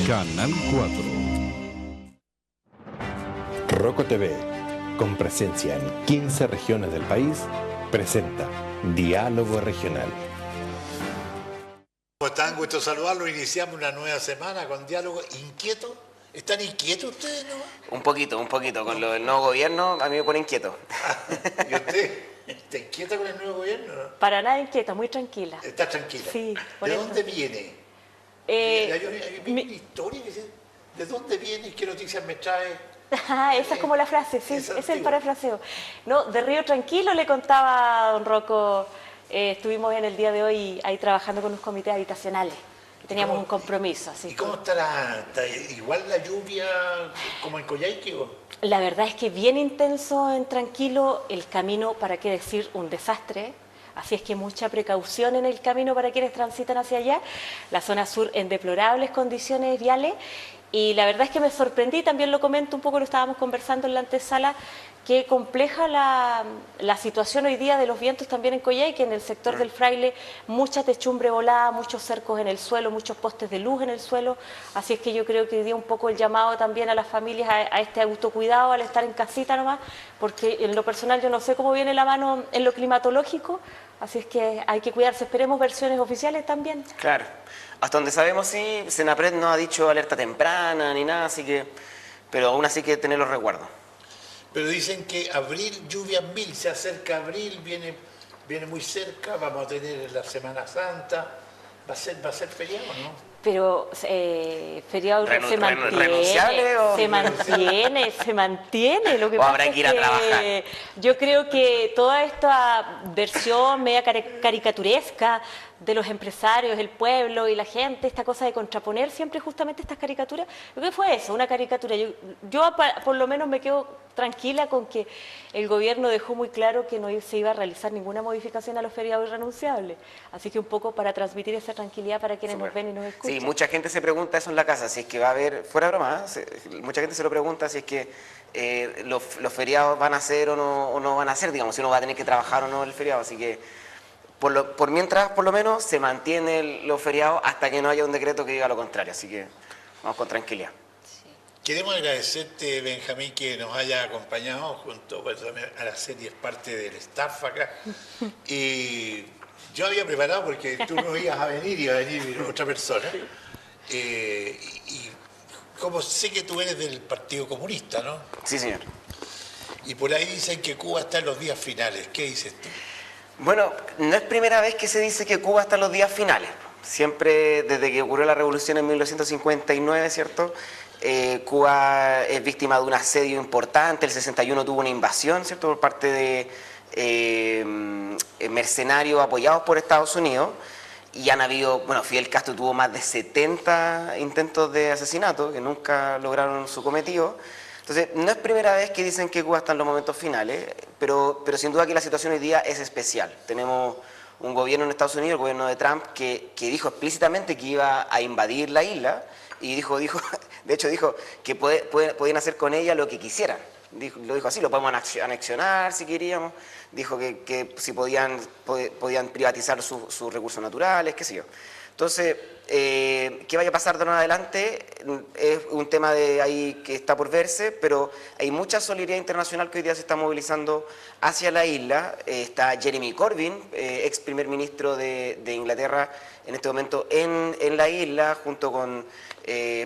Canal 4. Roco TV, con presencia en 15 regiones del país, presenta Diálogo Regional. ¿Cómo están? Gusto saludarlos. Iniciamos una nueva semana con Diálogo Inquieto. ¿Están inquietos ustedes, no? Un poquito. Con lo del nuevo gobierno a mí me pone inquieto. ¿Y usted? ¿Está inquieta con el nuevo gobierno? ¿No? Para nada inquieta, muy tranquila. ¿Está tranquila? Sí. Por ¿De eso. dónde viene? Hay una historia que dice, ¿de dónde viene y qué noticias me trae? Esa es como la frase, sí, Es ese es el antiguo. parafraseo. No, de Río Tranquilo le contaba a don Rocco, estuvimos en el día de hoy ahí trabajando con unos comités habitacionales. Teníamos un compromiso, así. ¿Y cómo está igual la lluvia como en Coyhaique? La verdad es que bien intenso en Tranquilo, el camino, para qué decir, un desastre. Así es que mucha precaución en el camino para quienes transitan hacia allá. La zona sur en deplorables condiciones viales. Y la verdad es que me sorprendí, también lo comento un poco, lo estábamos conversando en la antesala, que compleja la situación hoy día de los vientos también en Coyhaique, en el sector del Fraile, mucha techumbre volada, muchos cercos en el suelo, muchos postes de luz en el suelo, así es que yo creo que hoy día un poco el llamado también a las familias a este autocuidado al estar en casita nomás, porque en lo personal yo no sé cómo viene la mano en lo climatológico, así es que hay que cuidarse, esperemos versiones oficiales también. Claro. Hasta donde sabemos, sí, Senapred no ha dicho alerta temprana ni nada, así que, pero aún así hay que tener los resguardos. Pero dicen que abril, lluvia mil, se acerca abril, viene muy cerca, vamos a tener la Semana Santa, va a ser feriado, ¿no? Pero feriado se ¿renunciable o...? se mantiene. Lo que O pasa habrá es que ir a trabajar. yo creo que toda esta versión media caricaturesca de los empresarios, el pueblo y la gente, esta cosa de contraponer siempre justamente estas caricaturas, lo que fue eso, una caricatura. Yo por lo menos me quedo tranquila con que el gobierno dejó muy claro que no se iba a realizar ninguna modificación a los feriados irrenunciables. Así que un poco para transmitir esa tranquilidad para quienes nos ven y nos escuchan. Sí, mucha gente se pregunta eso en la casa, si es que va a haber, fuera de broma, mucha gente se lo pregunta si es que los feriados van a ser o no van a ser, digamos, si uno va a tener que trabajar o no el feriado, así que por mientras, por lo menos, se mantiene los feriados hasta que no haya un decreto que diga lo contrario, así que vamos con tranquilidad. Queremos agradecerte, Benjamín, que nos haya acompañado junto a la serie, es parte del staff acá. Y yo había preparado, porque tú no ibas a venir, iba a venir otra persona. Y como sé que tú eres del Partido Comunista, ¿no? Sí, señor. Y por ahí dicen que Cuba está en los días finales. ¿Qué dices tú? Bueno, no es primera vez que se dice que Cuba está en los días finales. Siempre, desde que ocurrió la revolución en 1959, ¿cierto? Cuba es víctima de un asedio importante, el 61 tuvo una invasión, ¿cierto?, por parte de mercenarios apoyados por Estados Unidos, y han habido, bueno, Fidel Castro tuvo más de 70 intentos de asesinato que nunca lograron su cometido. Entonces, no es primera vez que dicen que Cuba está en los momentos finales, pero sin duda que la situación hoy día es especial. Tenemos un gobierno en Estados Unidos, el gobierno de Trump, que dijo explícitamente que iba a invadir la isla, y de hecho dijo que podían hacer con ella lo que quisieran. Lo dijo así, lo podemos anexionar si queríamos, dijo que si podían privatizar sus recursos naturales, qué sé yo. Entonces, ¿qué vaya a pasar de ahora en adelante? Es un tema de ahí que está por verse, pero hay mucha solidaridad internacional que hoy día se está movilizando hacia la isla. Está Jeremy Corbyn, ex primer ministro de Inglaterra, en este momento en la isla, junto con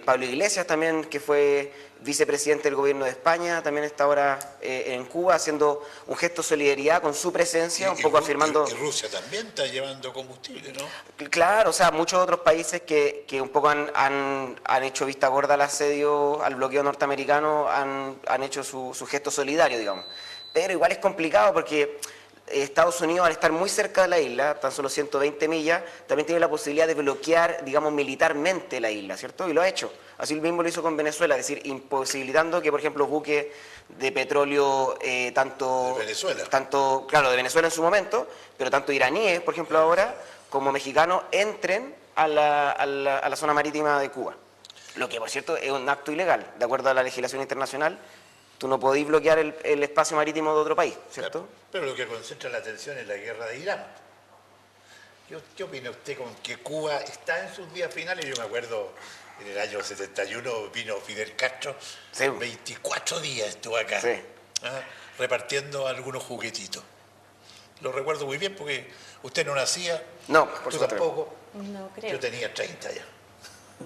Pablo Iglesias también, que fue vicepresidente del gobierno de España, también está ahora en Cuba haciendo un gesto de solidaridad con su presencia, un poco afirmando... Y Rusia también está llevando combustible, ¿no? Claro, o sea, muchos otros países que un poco han hecho vista gorda al asedio, al bloqueo norteamericano, han hecho su gesto solidario, digamos. Pero igual es complicado porque Estados Unidos, al estar muy cerca de la isla, tan solo 120 millas, también tiene la posibilidad de bloquear, digamos, militarmente la isla, ¿cierto? Y lo ha hecho. Así mismo lo hizo con Venezuela, es decir, imposibilitando que, por ejemplo, buques de petróleo, tanto, claro, de Venezuela en su momento, pero tanto iraníes, por ejemplo, ahora, como mexicanos, entren a la zona marítima de Cuba. Lo que, por cierto, es un acto ilegal, de acuerdo a la legislación internacional. Tú no podís bloquear el espacio marítimo de otro país, ¿cierto? Pero lo que concentra la atención es la guerra de Irán. ¿Qué opina usted con que Cuba está en sus días finales? Yo me acuerdo, en el año 71 vino Fidel Castro, Sí. 24 días estuvo acá, Sí. ¿ah? Repartiendo algunos juguetitos. Lo recuerdo muy bien porque usted no nacía, No, por tú supuesto. tampoco. No creo. Yo tenía 30 ya.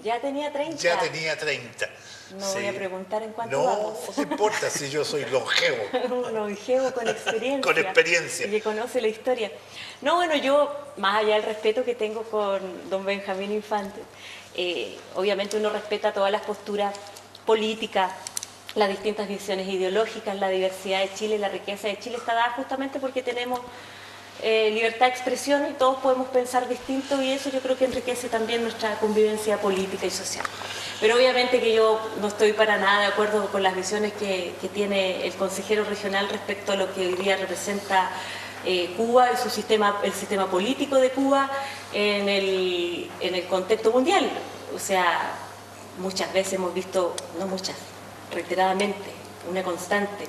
Ya tenía 30. Ya tenía 30. No voy a preguntar en cuánto no, vamos. No importa si yo soy longevo. Un longevo con experiencia. Con experiencia. Y que conoce la historia. No, bueno, yo, más allá del respeto que tengo con don Benjamín Infante, obviamente uno respeta todas las posturas políticas, las distintas visiones ideológicas, la diversidad de Chile, la riqueza de Chile está dada justamente porque tenemos libertad de expresión y todos podemos pensar distinto y eso yo creo que enriquece también nuestra convivencia política y social. Pero obviamente que yo no estoy para nada de acuerdo con las visiones que tiene el consejero regional respecto a lo que hoy día representa Cuba y el sistema político de Cuba en el contexto mundial. O sea, muchas veces hemos visto, no muchas, reiteradamente, una constante,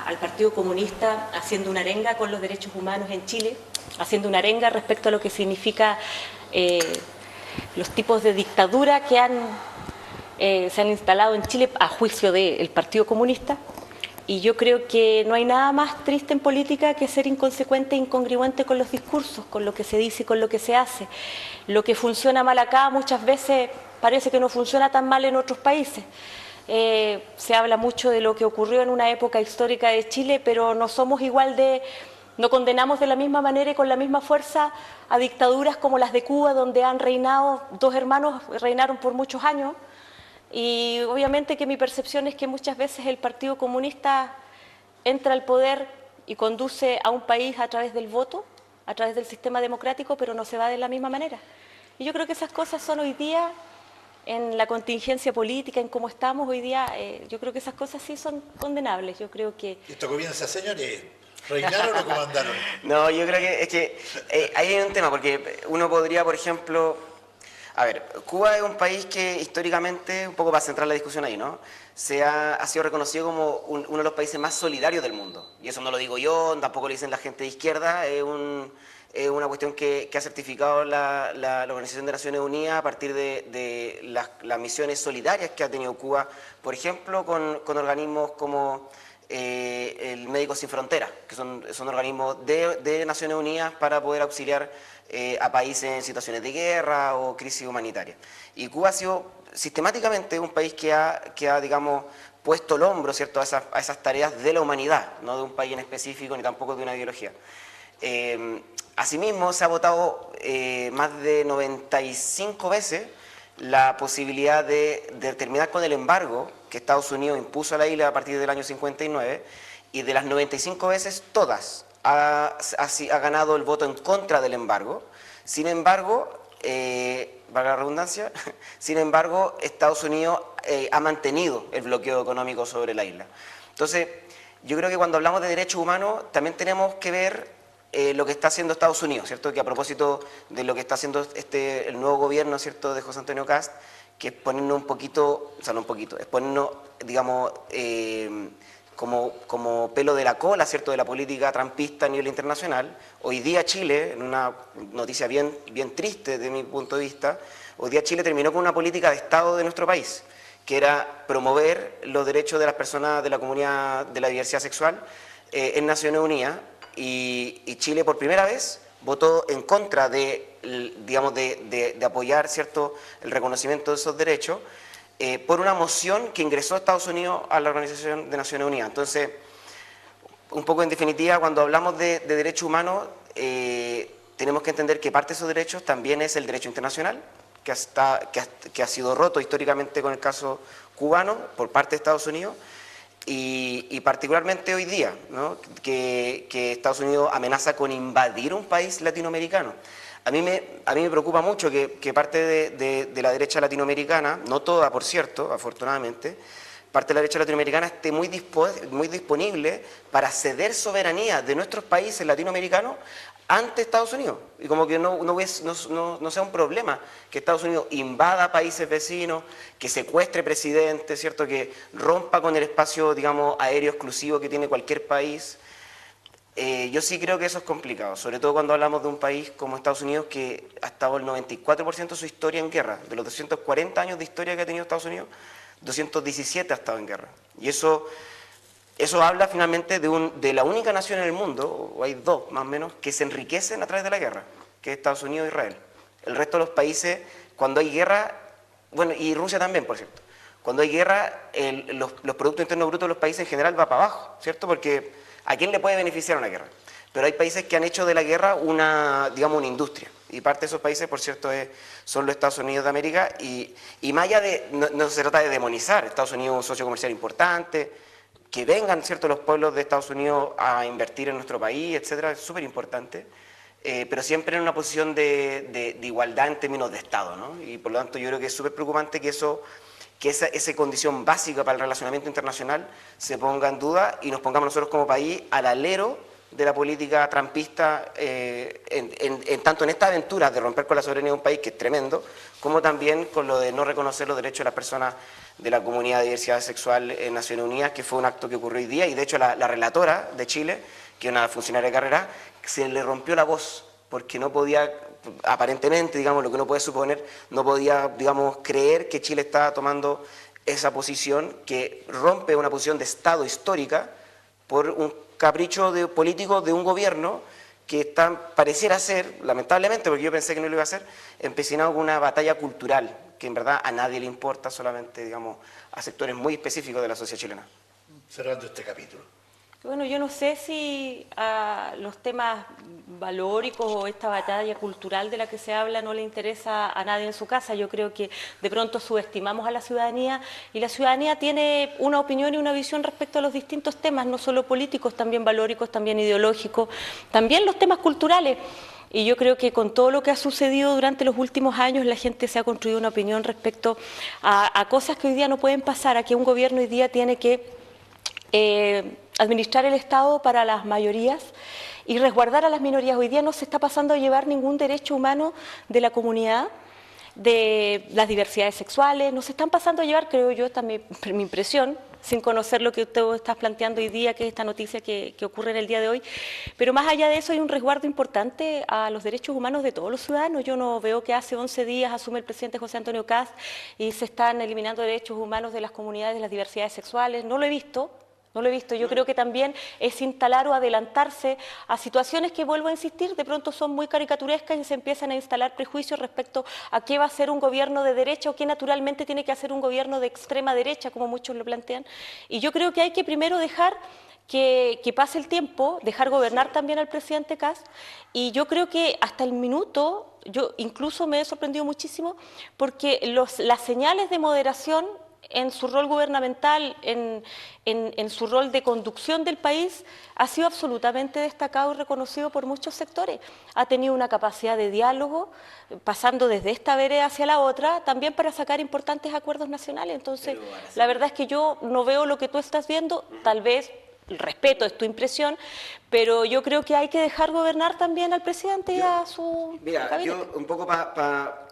al Partido Comunista haciendo una arenga con los derechos humanos en Chile, haciendo una arenga respecto a lo que significa los tipos de dictadura que se han instalado en Chile a juicio del Partido Comunista. Y yo creo que no hay nada más triste en política que ser inconsecuente e incongruente con los discursos, con lo que se dice y con lo que se hace. Lo que funciona mal acá muchas veces parece que no funciona tan mal en otros países. Se habla mucho de lo que ocurrió en una época histórica de Chile, pero no somos no condenamos de la misma manera y con la misma fuerza a dictaduras como las de Cuba, donde han reinado dos hermanos, reinaron por muchos años. Y obviamente que mi percepción es que muchas veces el Partido Comunista entra al poder y conduce a un país a través del voto, a través del sistema democrático, pero no se va de la misma manera. Y yo creo que esas cosas son hoy día, en la contingencia política, en cómo estamos hoy día, yo creo que esas cosas sí son condenables. Yo creo que... ¿Esto comienza, señores? ¿Reinaron o comandaron? No, yo creo que es que ahí hay un tema, porque uno podría, por ejemplo... A ver, Cuba es un país que históricamente, un poco para centrar la discusión ahí, ¿no? Ha sido reconocido como uno de los países más solidarios del mundo. Y eso no lo digo yo, tampoco lo dicen la gente de izquierda, es una cuestión que ha certificado la Organización de Naciones Unidas a partir de las misiones solidarias que ha tenido Cuba, por ejemplo, con organismos como el Médicos Sin Fronteras, que son organismos de Naciones Unidas para poder auxiliar a países en situaciones de guerra o crisis humanitaria. Y Cuba ha sido sistemáticamente un país que ha digamos, puesto el hombro, ¿cierto?, a esas tareas de la humanidad, no de un país en específico ni tampoco de una ideología. Asimismo, se ha votado más de 95 veces la posibilidad de terminar con el embargo que Estados Unidos impuso a la isla a partir del año 59, y de las 95 veces, todas ha ganado el voto en contra del embargo. Sin embargo, valga la redundancia, sin embargo, Estados Unidos ha mantenido el bloqueo económico sobre la isla. Entonces, yo creo que cuando hablamos de derechos humanos, también tenemos que ver lo que está haciendo Estados Unidos, ¿cierto? Que a propósito de lo que está haciendo el nuevo gobierno, ¿cierto?, de José Antonio Kast, que es ponernos un poquito, o sea, no un poquito, es ponernos, digamos, como pelo de la cola, ¿cierto?, de la política trumpista a nivel internacional. Hoy día Chile, en una noticia bien triste desde mi punto de vista, hoy día Chile terminó con una política de Estado de nuestro país, que era promover los derechos de las personas de la comunidad de la diversidad sexual en Naciones Unidas, y Chile por primera vez votó en contra de apoyar, ¿cierto?, el reconocimiento de esos derechos, por una moción que ingresó a Estados Unidos a la Organización de Naciones Unidas. Entonces, un poco en definitiva, cuando hablamos de derechos humanos, tenemos que entender que parte de esos derechos también es el derecho internacional, que ha sido roto históricamente con el caso cubano por parte de Estados Unidos, y particularmente hoy día, ¿no?, que Estados Unidos amenaza con invadir un país latinoamericano. A mí me preocupa mucho que parte de la derecha latinoamericana, no toda por cierto, afortunadamente, parte de la derecha latinoamericana esté muy disponible para ceder soberanía de nuestros países latinoamericanos ante Estados Unidos. Y como que no sea un problema que Estados Unidos invada países vecinos, que secuestre presidentes, ¿cierto?, que rompa con el espacio, digamos, aéreo exclusivo que tiene cualquier país. Yo sí creo que eso es complicado, sobre todo cuando hablamos de un país como Estados Unidos que ha estado el 94% de su historia en guerra. De los 240 años de historia que ha tenido Estados Unidos, 217 ha estado en guerra. Y eso habla finalmente de la única nación en el mundo, o hay dos más o menos, que se enriquecen a través de la guerra, que es Estados Unidos e Israel. El resto de los países, cuando hay guerra, bueno, y Rusia también, por cierto, cuando hay guerra, los productos internos brutos de los países en general va para abajo, ¿cierto? Porque ¿a quién le puede beneficiar una guerra? Pero hay países que han hecho de la guerra una industria. Y parte de esos países, por cierto, son los Estados Unidos de América. Y más allá de, no se trata de demonizar, Estados Unidos es un socio comercial importante, que vengan, ¿cierto?, los pueblos de Estados Unidos a invertir en nuestro país, etcétera, es súper importante. Pero siempre en una posición de igualdad en términos de Estado, ¿no? Y por lo tanto yo creo que es súper preocupante que esa condición básica para el relacionamiento internacional se ponga en duda y nos pongamos nosotros como país al alero de la política trumpista, tanto en esta aventura de romper con la soberanía de un país, que es tremendo, como también con lo de no reconocer los derechos de las personas de la comunidad de diversidad sexual en Naciones Unidas, que fue un acto que ocurrió hoy día, y de hecho la relatora de Chile, que es una funcionaria de carrera, se le rompió la voz, porque no podía, aparentemente, digamos, lo que uno puede suponer, no podía, digamos, creer que Chile estaba tomando esa posición que rompe una posición de Estado histórica por un capricho político de un gobierno que pareciera ser, lamentablemente, porque yo pensé que no lo iba a hacer, empecinado con una batalla cultural, que en verdad a nadie le importa, solamente, digamos, a sectores muy específicos de la sociedad chilena. Cerrando este capítulo. Bueno, yo no sé si a los temas valóricos o esta batalla cultural de la que se habla no le interesa a nadie en su casa. Yo creo que de pronto subestimamos a la ciudadanía y la ciudadanía tiene una opinión y una visión respecto a los distintos temas, no solo políticos, también valóricos, también ideológicos, también los temas culturales. Y yo creo que con todo lo que ha sucedido durante los últimos años, la gente se ha construido una opinión respecto a cosas que hoy día no pueden pasar, a que un gobierno hoy día tiene que administrar el Estado para las mayorías y resguardar a las minorías. Hoy día no se está pasando a llevar ningún derecho humano de la comunidad, de las diversidades sexuales, no se están pasando a llevar, creo yo, esta es mi impresión, sin conocer lo que usted está planteando hoy día, que es esta noticia que ocurre en el día de hoy. Pero más allá de eso hay un resguardo importante a los derechos humanos de todos los ciudadanos. Yo no veo que hace 11 días asume el presidente José Antonio Kast y se están eliminando derechos humanos de las comunidades de las diversidades sexuales, no lo he visto. No lo he visto. Yo creo que también es instalar o adelantarse a situaciones que, vuelvo a insistir, de pronto son muy caricaturescas y se empiezan a instalar prejuicios respecto a qué va a ser un gobierno de derecha o qué naturalmente tiene que hacer un gobierno de extrema derecha, como muchos lo plantean. Y yo creo que hay que primero dejar que pase el tiempo, dejar gobernar también al presidente Kast, y yo creo que hasta el minuto, yo incluso me he sorprendido muchísimo, porque las señales de moderación en su rol gubernamental, en su rol de conducción del país, ha sido absolutamente destacado y reconocido por muchos sectores. Ha tenido una capacidad de diálogo, pasando desde esta vereda hacia la otra, también para sacar importantes acuerdos nacionales. Entonces, la verdad es que yo no veo lo que tú estás viendo, tal vez, respeto, es tu impresión, pero yo creo que hay que dejar gobernar también al presidente y a su gabinete. Yo un poco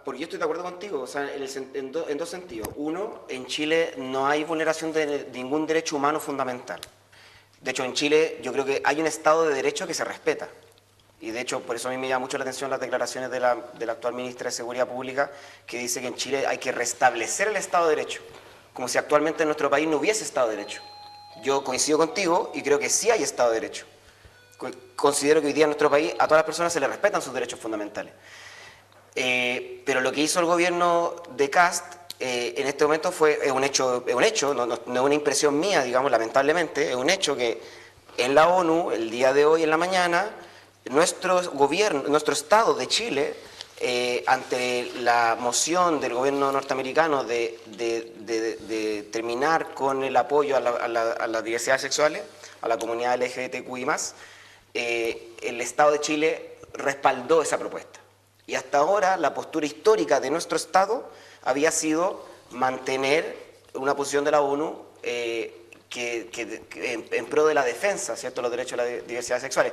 porque yo estoy de acuerdo contigo, o sea, en dos sentidos. Uno, en Chile no hay vulneración de ningún derecho humano fundamental. De hecho, en Chile yo creo que hay un Estado de Derecho que se respeta. Y de hecho, por eso a mí me llama mucho la atención las declaraciones de la actual ministra de Seguridad Pública, que dice que en Chile hay que restablecer el Estado de Derecho, como si actualmente en nuestro país no hubiese Estado de Derecho. Yo coincido contigo y creo que sí hay Estado de Derecho. Considero que hoy día en nuestro país a todas las personas se les respetan sus derechos fundamentales. Pero lo que hizo el gobierno de Kast en este momento es un hecho, no es una impresión mía, digamos, lamentablemente, es un hecho que en la ONU, el día de hoy en la mañana, nuestro Estado de Chile, ante la moción del gobierno norteamericano de terminar con el apoyo a las diversidades sexuales, a la comunidad LGBTQI+, el Estado de Chile respaldó esa propuesta. Y hasta ahora la postura histórica de nuestro Estado había sido mantener una posición de la ONU en pro de la defensa, ¿cierto?, los derechos de las diversidades sexuales.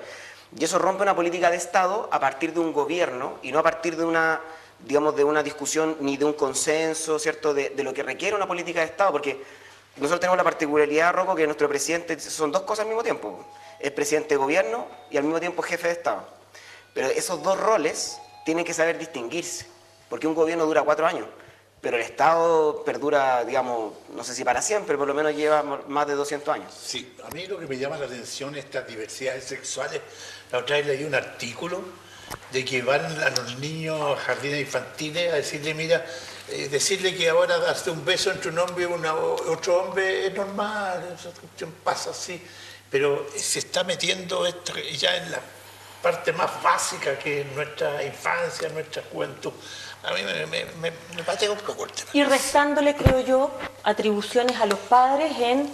Y eso rompe una política de Estado a partir de un gobierno y no a partir de una, digamos, de una discusión ni de un consenso, ¿cierto?, de lo que requiere una política de Estado, porque nosotros tenemos la particularidad, Rocco, que nuestro presidente son dos cosas al mismo tiempo. es presidente de gobierno y al mismo tiempo jefe de Estado. Pero esos dos roles tienen que saber distinguirse, porque un gobierno dura 4 años, pero el Estado perdura, digamos, no sé si para siempre, por lo menos lleva más de 200 años. Sí, a mí lo que me llama la atención es estas diversidades sexuales. La otra vez leí un artículo de que van a los niños a jardines infantiles a decirle, mira, decirle que ahora darse un beso entre un hombre y otro hombre es normal, esa cuestión pasa así, pero se está metiendo esto ya en la parte más básica que es nuestra infancia, nuestra juventud. A mí me patea un poco el tema. Y restándole, creo yo, atribuciones a los padres en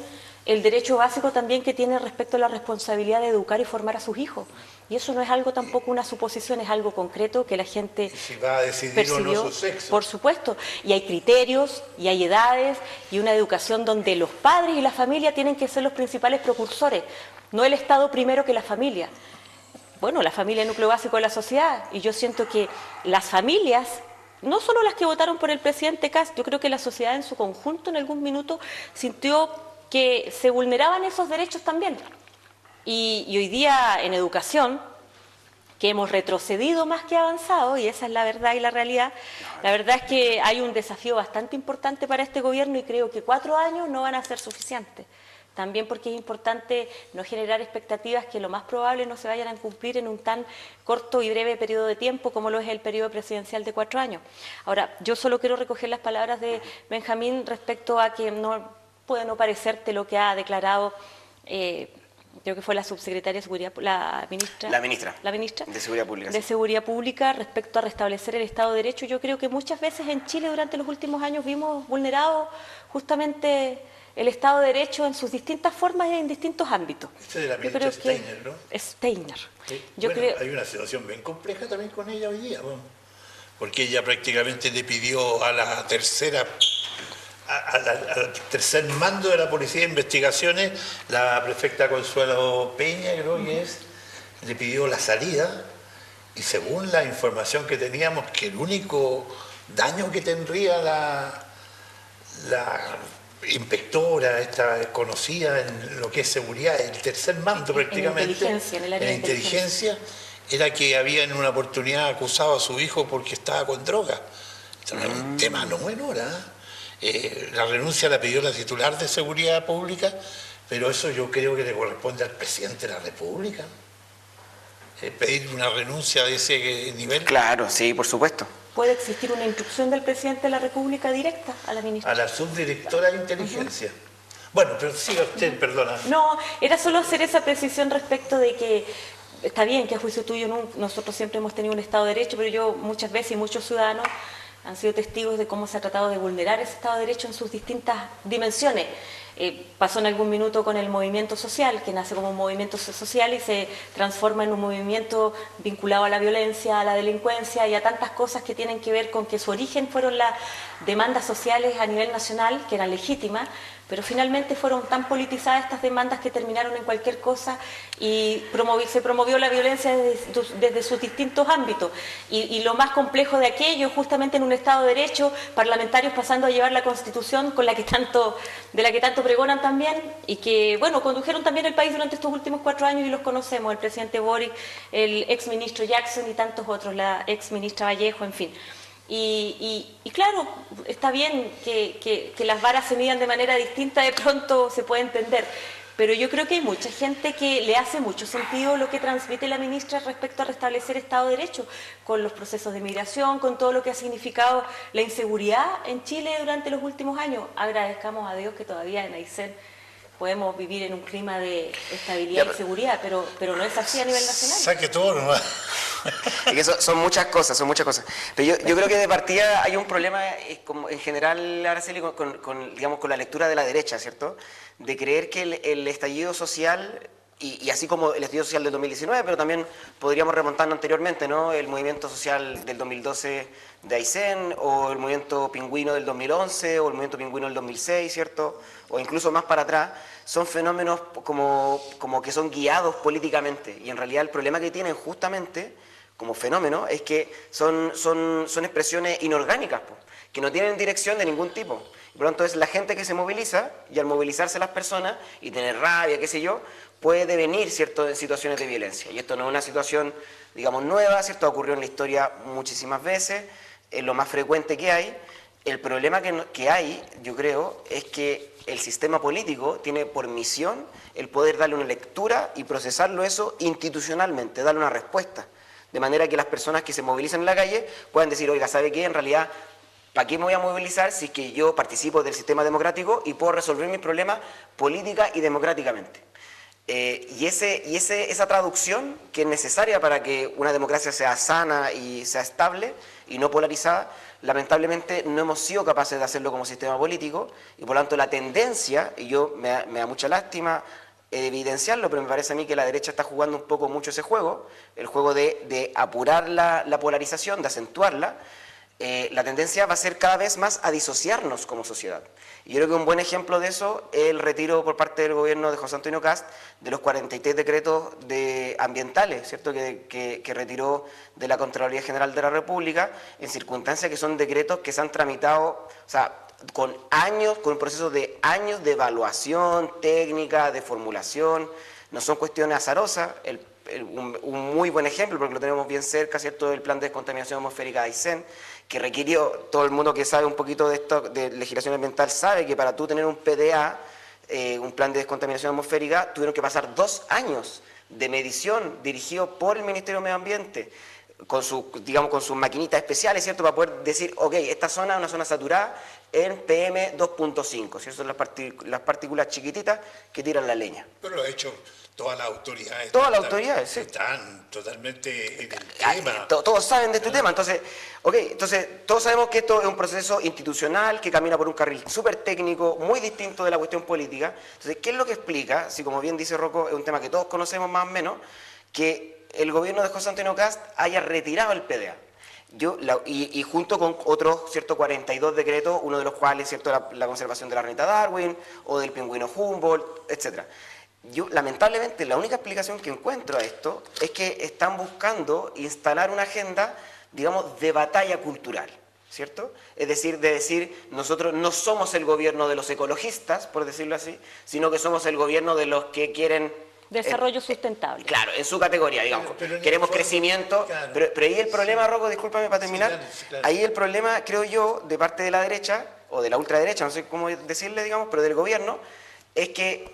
el derecho básico también que tiene respecto a la responsabilidad de educar y formar a sus hijos. Y eso no es algo tampoco una suposición, es algo concreto que la gente si va a decidir percibió, o no su sexo. por supuesto. Y hay criterios, y hay edades, y una educación donde los padres y la familia tienen que ser los principales precursores, no el Estado primero que la familia. Bueno, la familia es el núcleo básico de la sociedad, y yo siento que las familias, no solo las que votaron por el presidente Kast, yo creo que la sociedad en su conjunto en algún minuto sintió que se vulneraban esos derechos también. Y hoy día en educación, que hemos retrocedido más que avanzado, y esa es la verdad y la realidad, la verdad es que hay un desafío bastante importante para este gobierno y creo que 4 años no van a ser suficientes. También porque es importante no generar expectativas que lo más probable no se vayan a cumplir en un tan corto y breve periodo de tiempo como lo es el periodo presidencial de 4 años. Ahora, yo solo quiero recoger las palabras de Benjamín respecto a que no puede no parecerte lo que ha declarado, creo que fue la subsecretaria de Seguridad, la ministra de Seguridad Pública. De Seguridad Pública respecto a restablecer el Estado de Derecho. Yo creo que muchas veces en Chile durante los últimos años vimos vulnerado justamente el Estado de Derecho en sus distintas formas y en distintos ámbitos. Esta es de la ministra Steiner, ¿no? Steiner. Sí. Yo bueno, creo... hay una situación bien compleja también con ella hoy día, bueno, porque ella prácticamente le pidió a la tercera, al tercer mando de la Policía de Investigaciones, la prefecta Consuelo Peña, creo que es, le pidió la salida, y según la información que teníamos, que el único daño que tendría la inspectora, esta conocida en lo que es seguridad, el tercer mando prácticamente, en el área de inteligencia, era que había en una oportunidad acusado a su hijo porque estaba con droga. Esto es un tema no menor, la renuncia la pidió la titular de Seguridad Pública, pero eso yo creo que le corresponde al presidente de la República. Pedir una renuncia de ese nivel. Claro, sí, por supuesto. ¿Puede existir una instrucción del presidente de la República directa a la ministra? A la subdirectora de inteligencia. Bueno, pero siga usted, perdona. No, era solo hacer esa precisión respecto de que está bien que a juicio tuyo nosotros siempre hemos tenido un Estado de Derecho, pero yo muchas veces y muchos ciudadanos han sido testigos de cómo se ha tratado de vulnerar ese Estado de Derecho en sus distintas dimensiones. Pasó en algún minuto con el movimiento social, que nace como un movimiento social y se transforma en un movimiento vinculado a la violencia, a la delincuencia y a tantas cosas que tienen que ver con que su origen fueron las demandas sociales a nivel nacional, que eran legítimas, pero finalmente fueron tan politizadas estas demandas que terminaron en cualquier cosa y se promovió la violencia desde sus distintos ámbitos. Y lo más complejo de aquello, justamente en un Estado de Derecho, parlamentarios pasando a llevar la Constitución de la que tanto pregonan también, y que, bueno, condujeron también el país durante estos últimos 4 años y los conocemos, el presidente Boric, el ex ministro Jackson y tantos otros, la ex ministra Vallejo, en fin. Y claro, está bien que las varas se midan de manera distinta, de pronto se puede entender, pero yo creo que hay mucha gente que le hace mucho sentido lo que transmite la ministra respecto a restablecer Estado de Derecho, con los procesos de migración, con todo lo que ha significado la inseguridad en Chile durante los últimos años. Agradezcamos a Dios que todavía en Aysén podemos vivir en un clima de estabilidad y seguridad, pero no es así a nivel nacional. Saque todo nomás. Es que son muchas cosas, Pero yo creo que de partida hay un problema como en general, Araceli, digamos, con la lectura de la derecha, ¿cierto? De creer que el estallido social, y así como el estallido social del 2019, pero también podríamos remontarnos anteriormente, ¿no? El movimiento social del 2012 de Aysén, o el movimiento pingüino del 2011, o el movimiento pingüino del 2006, ¿cierto? O incluso más para atrás, son fenómenos como que son guiados políticamente, y en realidad el problema que tienen justamente como fenómeno es que son expresiones inorgánicas, po, que no tienen dirección de ningún tipo. Por lo tanto, es la gente que se moviliza, y al movilizarse las personas y tener rabia, qué sé yo, puede devenir, ¿cierto?, en situaciones de violencia. Y esto no es una situación, digamos, nueva, ¿cierto? Ocurrió en la historia muchísimas veces, es lo más frecuente que hay. El problema que hay, yo creo, es que el sistema político tiene por misión el poder darle una lectura y procesarlo eso institucionalmente, darle una respuesta. De manera que las personas que se movilizan en la calle puedan decir, oiga, ¿sabe qué? En realidad, ¿para qué me voy a movilizar si es que yo participo del sistema democrático y puedo resolver mis problemas política y democráticamente? Esa traducción que es necesaria para que una democracia sea sana y sea estable y no polarizada, lamentablemente no hemos sido capaces de hacerlo como sistema político, y por lo tanto la tendencia, y me da mucha lástima evidenciarlo, pero me parece a mí que la derecha está jugando un poco mucho ese juego, el juego de apurar la polarización, de acentuarla. La tendencia va a ser cada vez más a disociarnos como sociedad. Y yo creo que un buen ejemplo de eso es el retiro por parte del gobierno de José Antonio Kast de los 43 decretos ambientales, ¿cierto?, que retiró de la Contraloría General de la República, en circunstancias que son decretos que se han tramitado, o sea, con un proceso de años de evaluación técnica, de formulación, no son cuestiones azarosas. Un muy buen ejemplo, porque lo tenemos bien cerca, ¿cierto?, del plan de descontaminación atmosférica de Aysén, que requirió, todo el mundo que sabe un poquito de esto, de legislación ambiental, sabe que para tú tener un PDA, un plan de descontaminación atmosférica, tuvieron que pasar 2 años de medición dirigido por el Ministerio de Medio Ambiente, con sus maquinitas especiales, ¿cierto?, para poder decir, ok, esta zona es una zona saturada en PM2.5, ¿cierto?, son las partículas chiquititas que tiran la leña. Pero lo ha hecho todas las autoridades. Todas las autoridades, sí. Están totalmente en el tema. Todos saben de este tema, entonces todos sabemos que esto es un proceso institucional que camina por un carril súper técnico, muy distinto de la cuestión política. Entonces, ¿qué es lo que explica? Si, como bien dice Rocco, es un tema que todos conocemos más o menos, que el gobierno de José Antonio Kast haya retirado el PDA. Y junto con otros, ¿cierto?, 42 decretos, uno de los cuales, ¿cierto?, la conservación de la ranita Darwin o del pingüino Humboldt, etcétera. Yo, lamentablemente, la única explicación que encuentro a esto es que están buscando instalar una agenda, digamos, de batalla cultural, ¿cierto? Es decir, nosotros no somos el gobierno de los ecologistas, por decirlo así, sino que somos el gobierno de los que quieren... Desarrollo sustentable. Claro, en su categoría, digamos. Pero queremos crecimiento, claro. Pero ahí el problema, Rocco, discúlpame para terminar, sí, claro. Ahí el problema, creo yo, de parte de la derecha, o de la ultraderecha, no sé cómo decirle, digamos, pero del gobierno, es que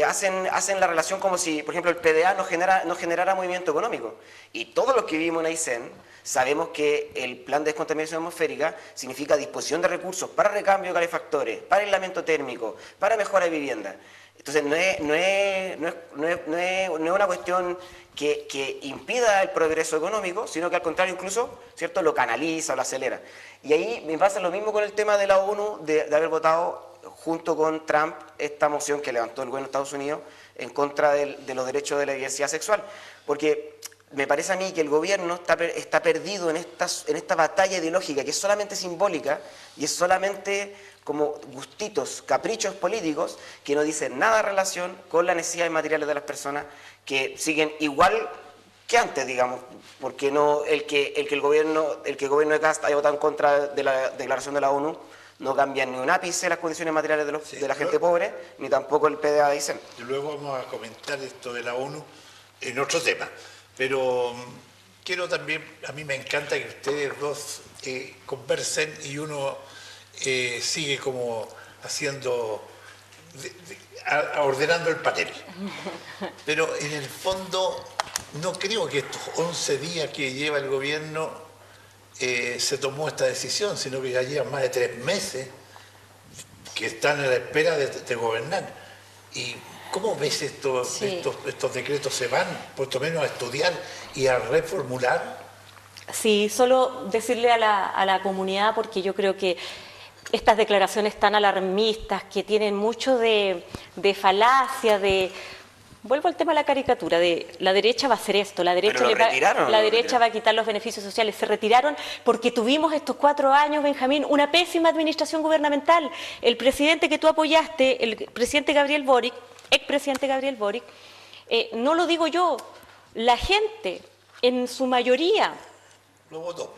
hacen la relación como si, por ejemplo, el PDA no generara movimiento económico. Y todos los que vivimos en Aysén sabemos que el plan de descontaminación atmosférica significa disposición de recursos para recambio de calefactores, para aislamiento térmico, para mejora de vivienda. Entonces no es una cuestión que impida el progreso económico, sino que al contrario incluso, ¿cierto?, lo canaliza o lo acelera. Y ahí me pasa lo mismo con el tema de la ONU, de haber votado junto con Trump esta moción que levantó el gobierno de Estados Unidos en contra de los derechos de la diversidad sexual. Porque me parece a mí que el gobierno está perdido en esta batalla ideológica que es solamente simbólica y es solamente como gustitos, caprichos políticos que no dicen nada en relación con las necesidades materiales de las personas, que siguen igual que antes, digamos, porque no el gobierno de Kast haya votado en contra de la declaración de la ONU no cambian ni un ápice las condiciones materiales de la gente pobre, ni tampoco el PDA de Aysén. Luego vamos a comentar esto de la ONU en otro tema, pero quiero también, a mí me encanta que ustedes dos conversen y uno sigue como haciendo, ordenando el panel. Pero en el fondo no creo que estos 11 días que lleva el gobierno se tomó esta decisión, sino que ya llevan más de 3 meses que están a la espera de gobernar. ¿Y cómo ves estos decretos? ¿Se van, por lo menos, a estudiar y a reformular? Sí, solo decirle a la comunidad, porque yo creo que estas declaraciones tan alarmistas, que tienen mucho de falacia, vuelvo al tema de la caricatura, de la derecha va a hacer esto, la derecha va a quitar los beneficios sociales. Se retiraron porque tuvimos estos 4 años, Benjamín, una pésima administración gubernamental. El presidente que tú apoyaste, el presidente Gabriel Boric, expresidente Gabriel Boric, no lo digo yo, la gente en su mayoría Lo votó.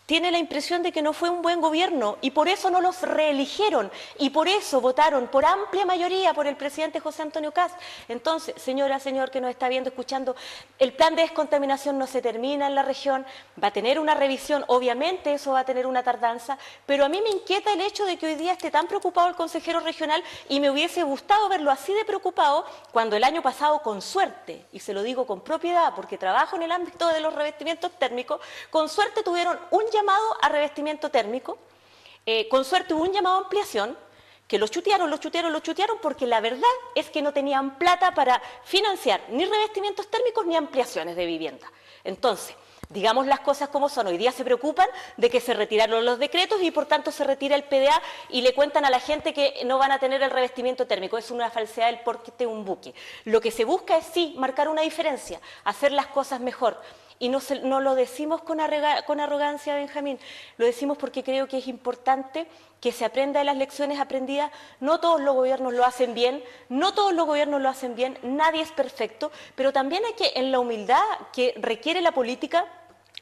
tiene la impresión de que no fue un buen gobierno y por eso no los reeligieron y por eso votaron por amplia mayoría por el presidente José Antonio Kast. Entonces, señora, señor que nos está viendo, escuchando, el plan de descontaminación no se termina en la región, va a tener una revisión, obviamente eso va a tener una tardanza, pero a mí me inquieta el hecho de que hoy día esté tan preocupado el consejero regional y me hubiese gustado verlo así de preocupado cuando el año pasado, con suerte, y se lo digo con propiedad porque trabajo en el ámbito de los revestimientos térmicos, con suerte tuvieron un llamado a revestimiento térmico, con suerte hubo un llamado a ampliación, que lo chutearon porque la verdad es que no tenían plata para financiar ni revestimientos térmicos ni ampliaciones de vivienda. Entonces, digamos las cosas como son, hoy día se preocupan de que se retiraron los decretos y por tanto se retira el PDA y le cuentan a la gente que no van a tener el revestimiento térmico, es una falsedad el porte un buque. Lo que se busca es sí marcar una diferencia, hacer las cosas mejor. Y no lo decimos con arrogancia, Benjamín, lo decimos porque creo que es importante que se aprenda de las lecciones aprendidas. No todos los gobiernos lo hacen bien, nadie es perfecto, pero también hay que, en la humildad que requiere la política,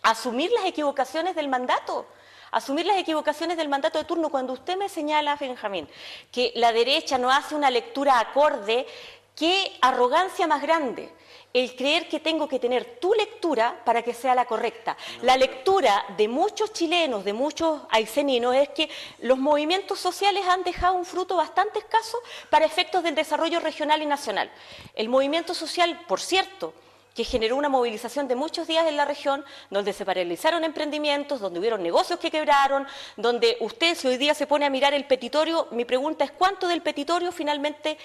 asumir las equivocaciones del mandato. Asumir las equivocaciones del mandato de turno. Cuando usted me señala, Benjamín, que la derecha no hace una lectura acorde, qué arrogancia más grande. El creer que tengo que tener tu lectura para que sea la correcta. La lectura de muchos chilenos, de muchos ayseninos, es que los movimientos sociales han dejado un fruto bastante escaso para efectos del desarrollo regional y nacional. El movimiento social, por cierto, que generó una movilización de muchos días en la región, donde se paralizaron emprendimientos, donde hubieron negocios que quebraron, donde usted, si hoy día se pone a mirar el petitorio, mi pregunta es ¿cuánto del petitorio finalmente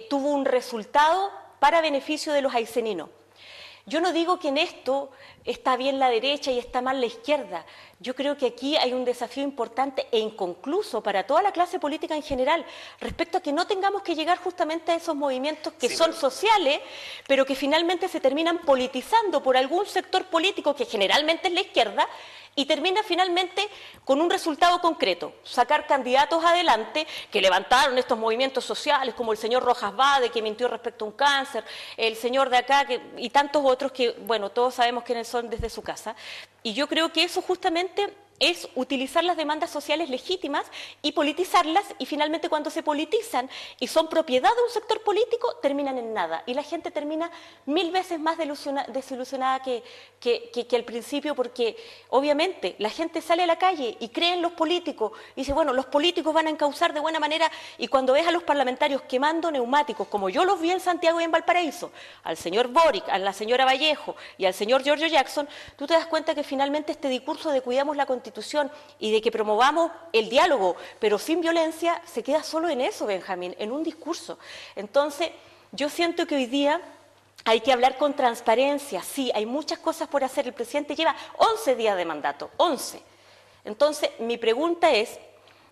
tuvo un resultado para beneficio de los ayseninos? Yo no digo que en esto está bien la derecha y está mal la izquierda. Yo creo que aquí hay un desafío importante e inconcluso para toda la clase política en general, respecto a que no tengamos que llegar justamente a esos movimientos que son sociales, pero que finalmente se terminan politizando por algún sector político que generalmente es la izquierda, y termina finalmente con un resultado concreto, sacar candidatos adelante que levantaron estos movimientos sociales, como el señor Rojas Bade, que mintió respecto a un cáncer, el señor de acá y tantos otros que, bueno, todos sabemos quiénes son desde su casa. Y yo creo que eso justamente es utilizar las demandas sociales legítimas y politizarlas, y finalmente cuando se politizan y son propiedad de un sector político, terminan en nada. Y la gente termina 1000 veces más desilusionada que al principio, porque obviamente la gente sale a la calle y cree en los políticos, y dice, bueno, los políticos van a encauzar de buena manera, y cuando ves a los parlamentarios quemando neumáticos, como yo los vi en Santiago y en Valparaíso, al señor Boric, a la señora Vallejo y al señor Giorgio Jackson, tú te das cuenta que finalmente este discurso de cuidamos la Constitución y de que promovamos el diálogo, pero sin violencia, se queda solo en eso, Benjamín, en un discurso. Entonces, yo siento que hoy día hay que hablar con transparencia. Sí, hay muchas cosas por hacer. El presidente lleva 11 días de mandato, 11. Entonces, mi pregunta es,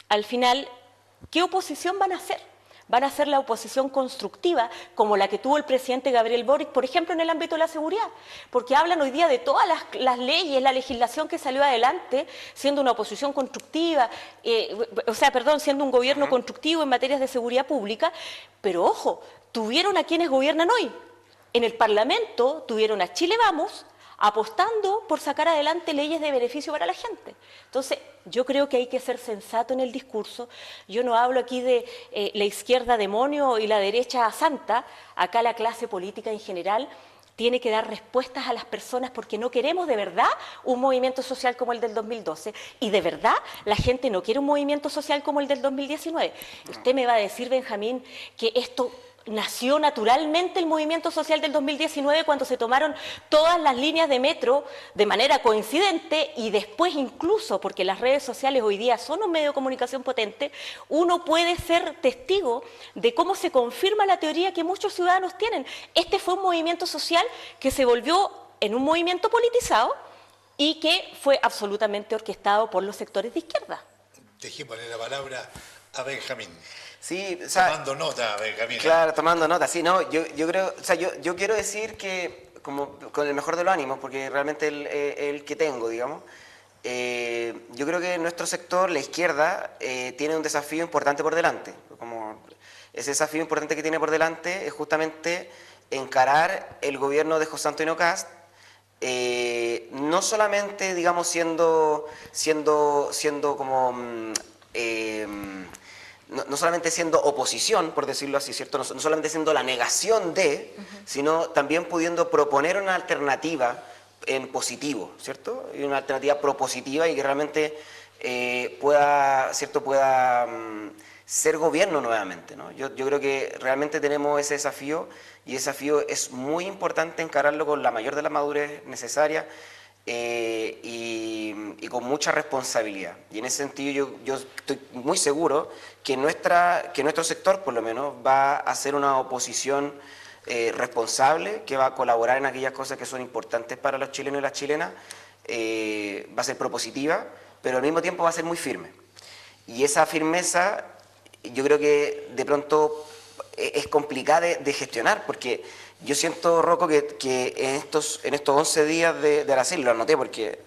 al final, ¿qué oposición van a hacer? Van a ser la oposición constructiva, como la que tuvo el presidente Gabriel Boric, por ejemplo, en el ámbito de la seguridad, porque hablan hoy día de todas las leyes, la legislación que salió adelante, siendo una oposición constructiva, siendo un gobierno constructivo en materias de seguridad pública, pero ojo, tuvieron a quienes gobiernan hoy. En el Parlamento tuvieron a Chile Vamos, apostando por sacar adelante leyes de beneficio para la gente. Entonces, yo creo que hay que ser sensato en el discurso. Yo no hablo aquí de la izquierda demonio y la derecha santa. Acá la clase política en general tiene que dar respuestas a las personas, porque no queremos de verdad un movimiento social como el del 2012, y de verdad la gente no quiere un movimiento social como el del 2019. Usted me va a decir, Benjamín, que esto nació naturalmente el movimiento social del 2019 cuando se tomaron todas las líneas de metro de manera coincidente, y después incluso, porque las redes sociales hoy día son un medio de comunicación potente, uno puede ser testigo de cómo se confirma la teoría que muchos ciudadanos tienen. Este fue un movimiento social que se volvió en un movimiento politizado y que fue absolutamente orquestado por los sectores de izquierda. Dejémosle la palabra a Benjamín. Sí, o sea, tomando nota, Benjamín. Claro, tomando nota, sí, no, yo creo, o sea, yo quiero decir que, como con el mejor de los ánimos, porque realmente el que tengo, digamos, yo creo que nuestro sector, la izquierda, tiene un desafío importante por delante. Como ese desafío importante que tiene por delante es justamente encarar el gobierno de José Antonio Kast no solamente, digamos, siendo como... no solamente siendo oposición, por decirlo así, ¿cierto? No solamente siendo la negación de, sino también pudiendo proponer una alternativa en positivo, ¿cierto? Y una alternativa propositiva y que realmente pueda ser gobierno nuevamente, ¿no? Yo creo que realmente tenemos ese desafío y ese desafío es muy importante encararlo con la mayor de las madurez necesarias y con mucha responsabilidad. Y en ese sentido yo estoy muy seguro que nuestro sector, por lo menos, va a hacer una oposición responsable, que va a colaborar en aquellas cosas que son importantes para los chilenos y las chilenas, va a ser propositiva, pero al mismo tiempo va a ser muy firme. Y esa firmeza yo creo que de pronto es complicada de gestionar, porque yo siento, Rocco, que en estos 11 días de Araceli, lo anoté porque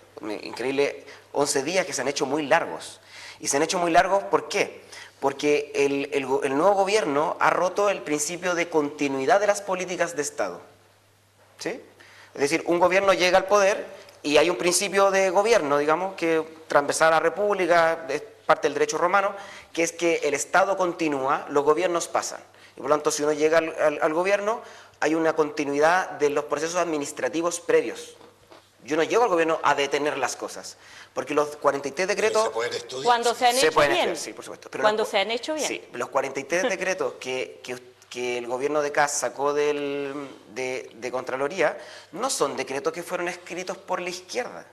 increíble, 11 días que se han hecho muy largos. Y se han hecho muy largos, ¿por qué? Porque el nuevo gobierno ha roto el principio de continuidad de las políticas de Estado. ¿Sí? Es decir, un gobierno llega al poder y hay un principio de gobierno, digamos, que transversal a la República, es parte del derecho romano, que es que el Estado continúa, los gobiernos pasan. Y por lo tanto, si uno llega al gobierno, hay una continuidad de los procesos administrativos previos. Yo no llego al gobierno a detener las cosas, porque los 43 decretos... Se pueden estudiar. Cuando se han hecho bien. Estudiar, sí, por supuesto. Pero cuando se han hecho bien. Sí, los 43 decretos que el gobierno de Kast sacó de Contraloría no son decretos que fueron escritos por la izquierda.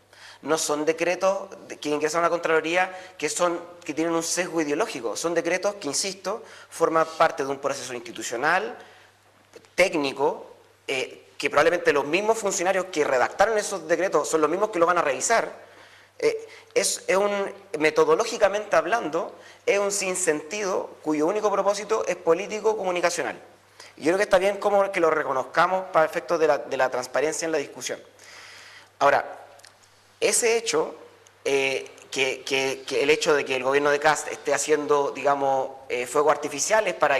No son decretos que ingresaron a la Contraloría que tienen un sesgo ideológico. Son decretos que, insisto, forman parte de un proceso institucional, técnico, que probablemente los mismos funcionarios que redactaron esos decretos son los mismos que lo van a revisar. Metodológicamente hablando, es un sinsentido cuyo único propósito es político-comunicacional. Y yo creo que está bien como que lo reconozcamos para efectos de la transparencia en la discusión. Ahora, ese hecho, que el hecho de que el gobierno de Kast esté haciendo, digamos, fuegos artificiales para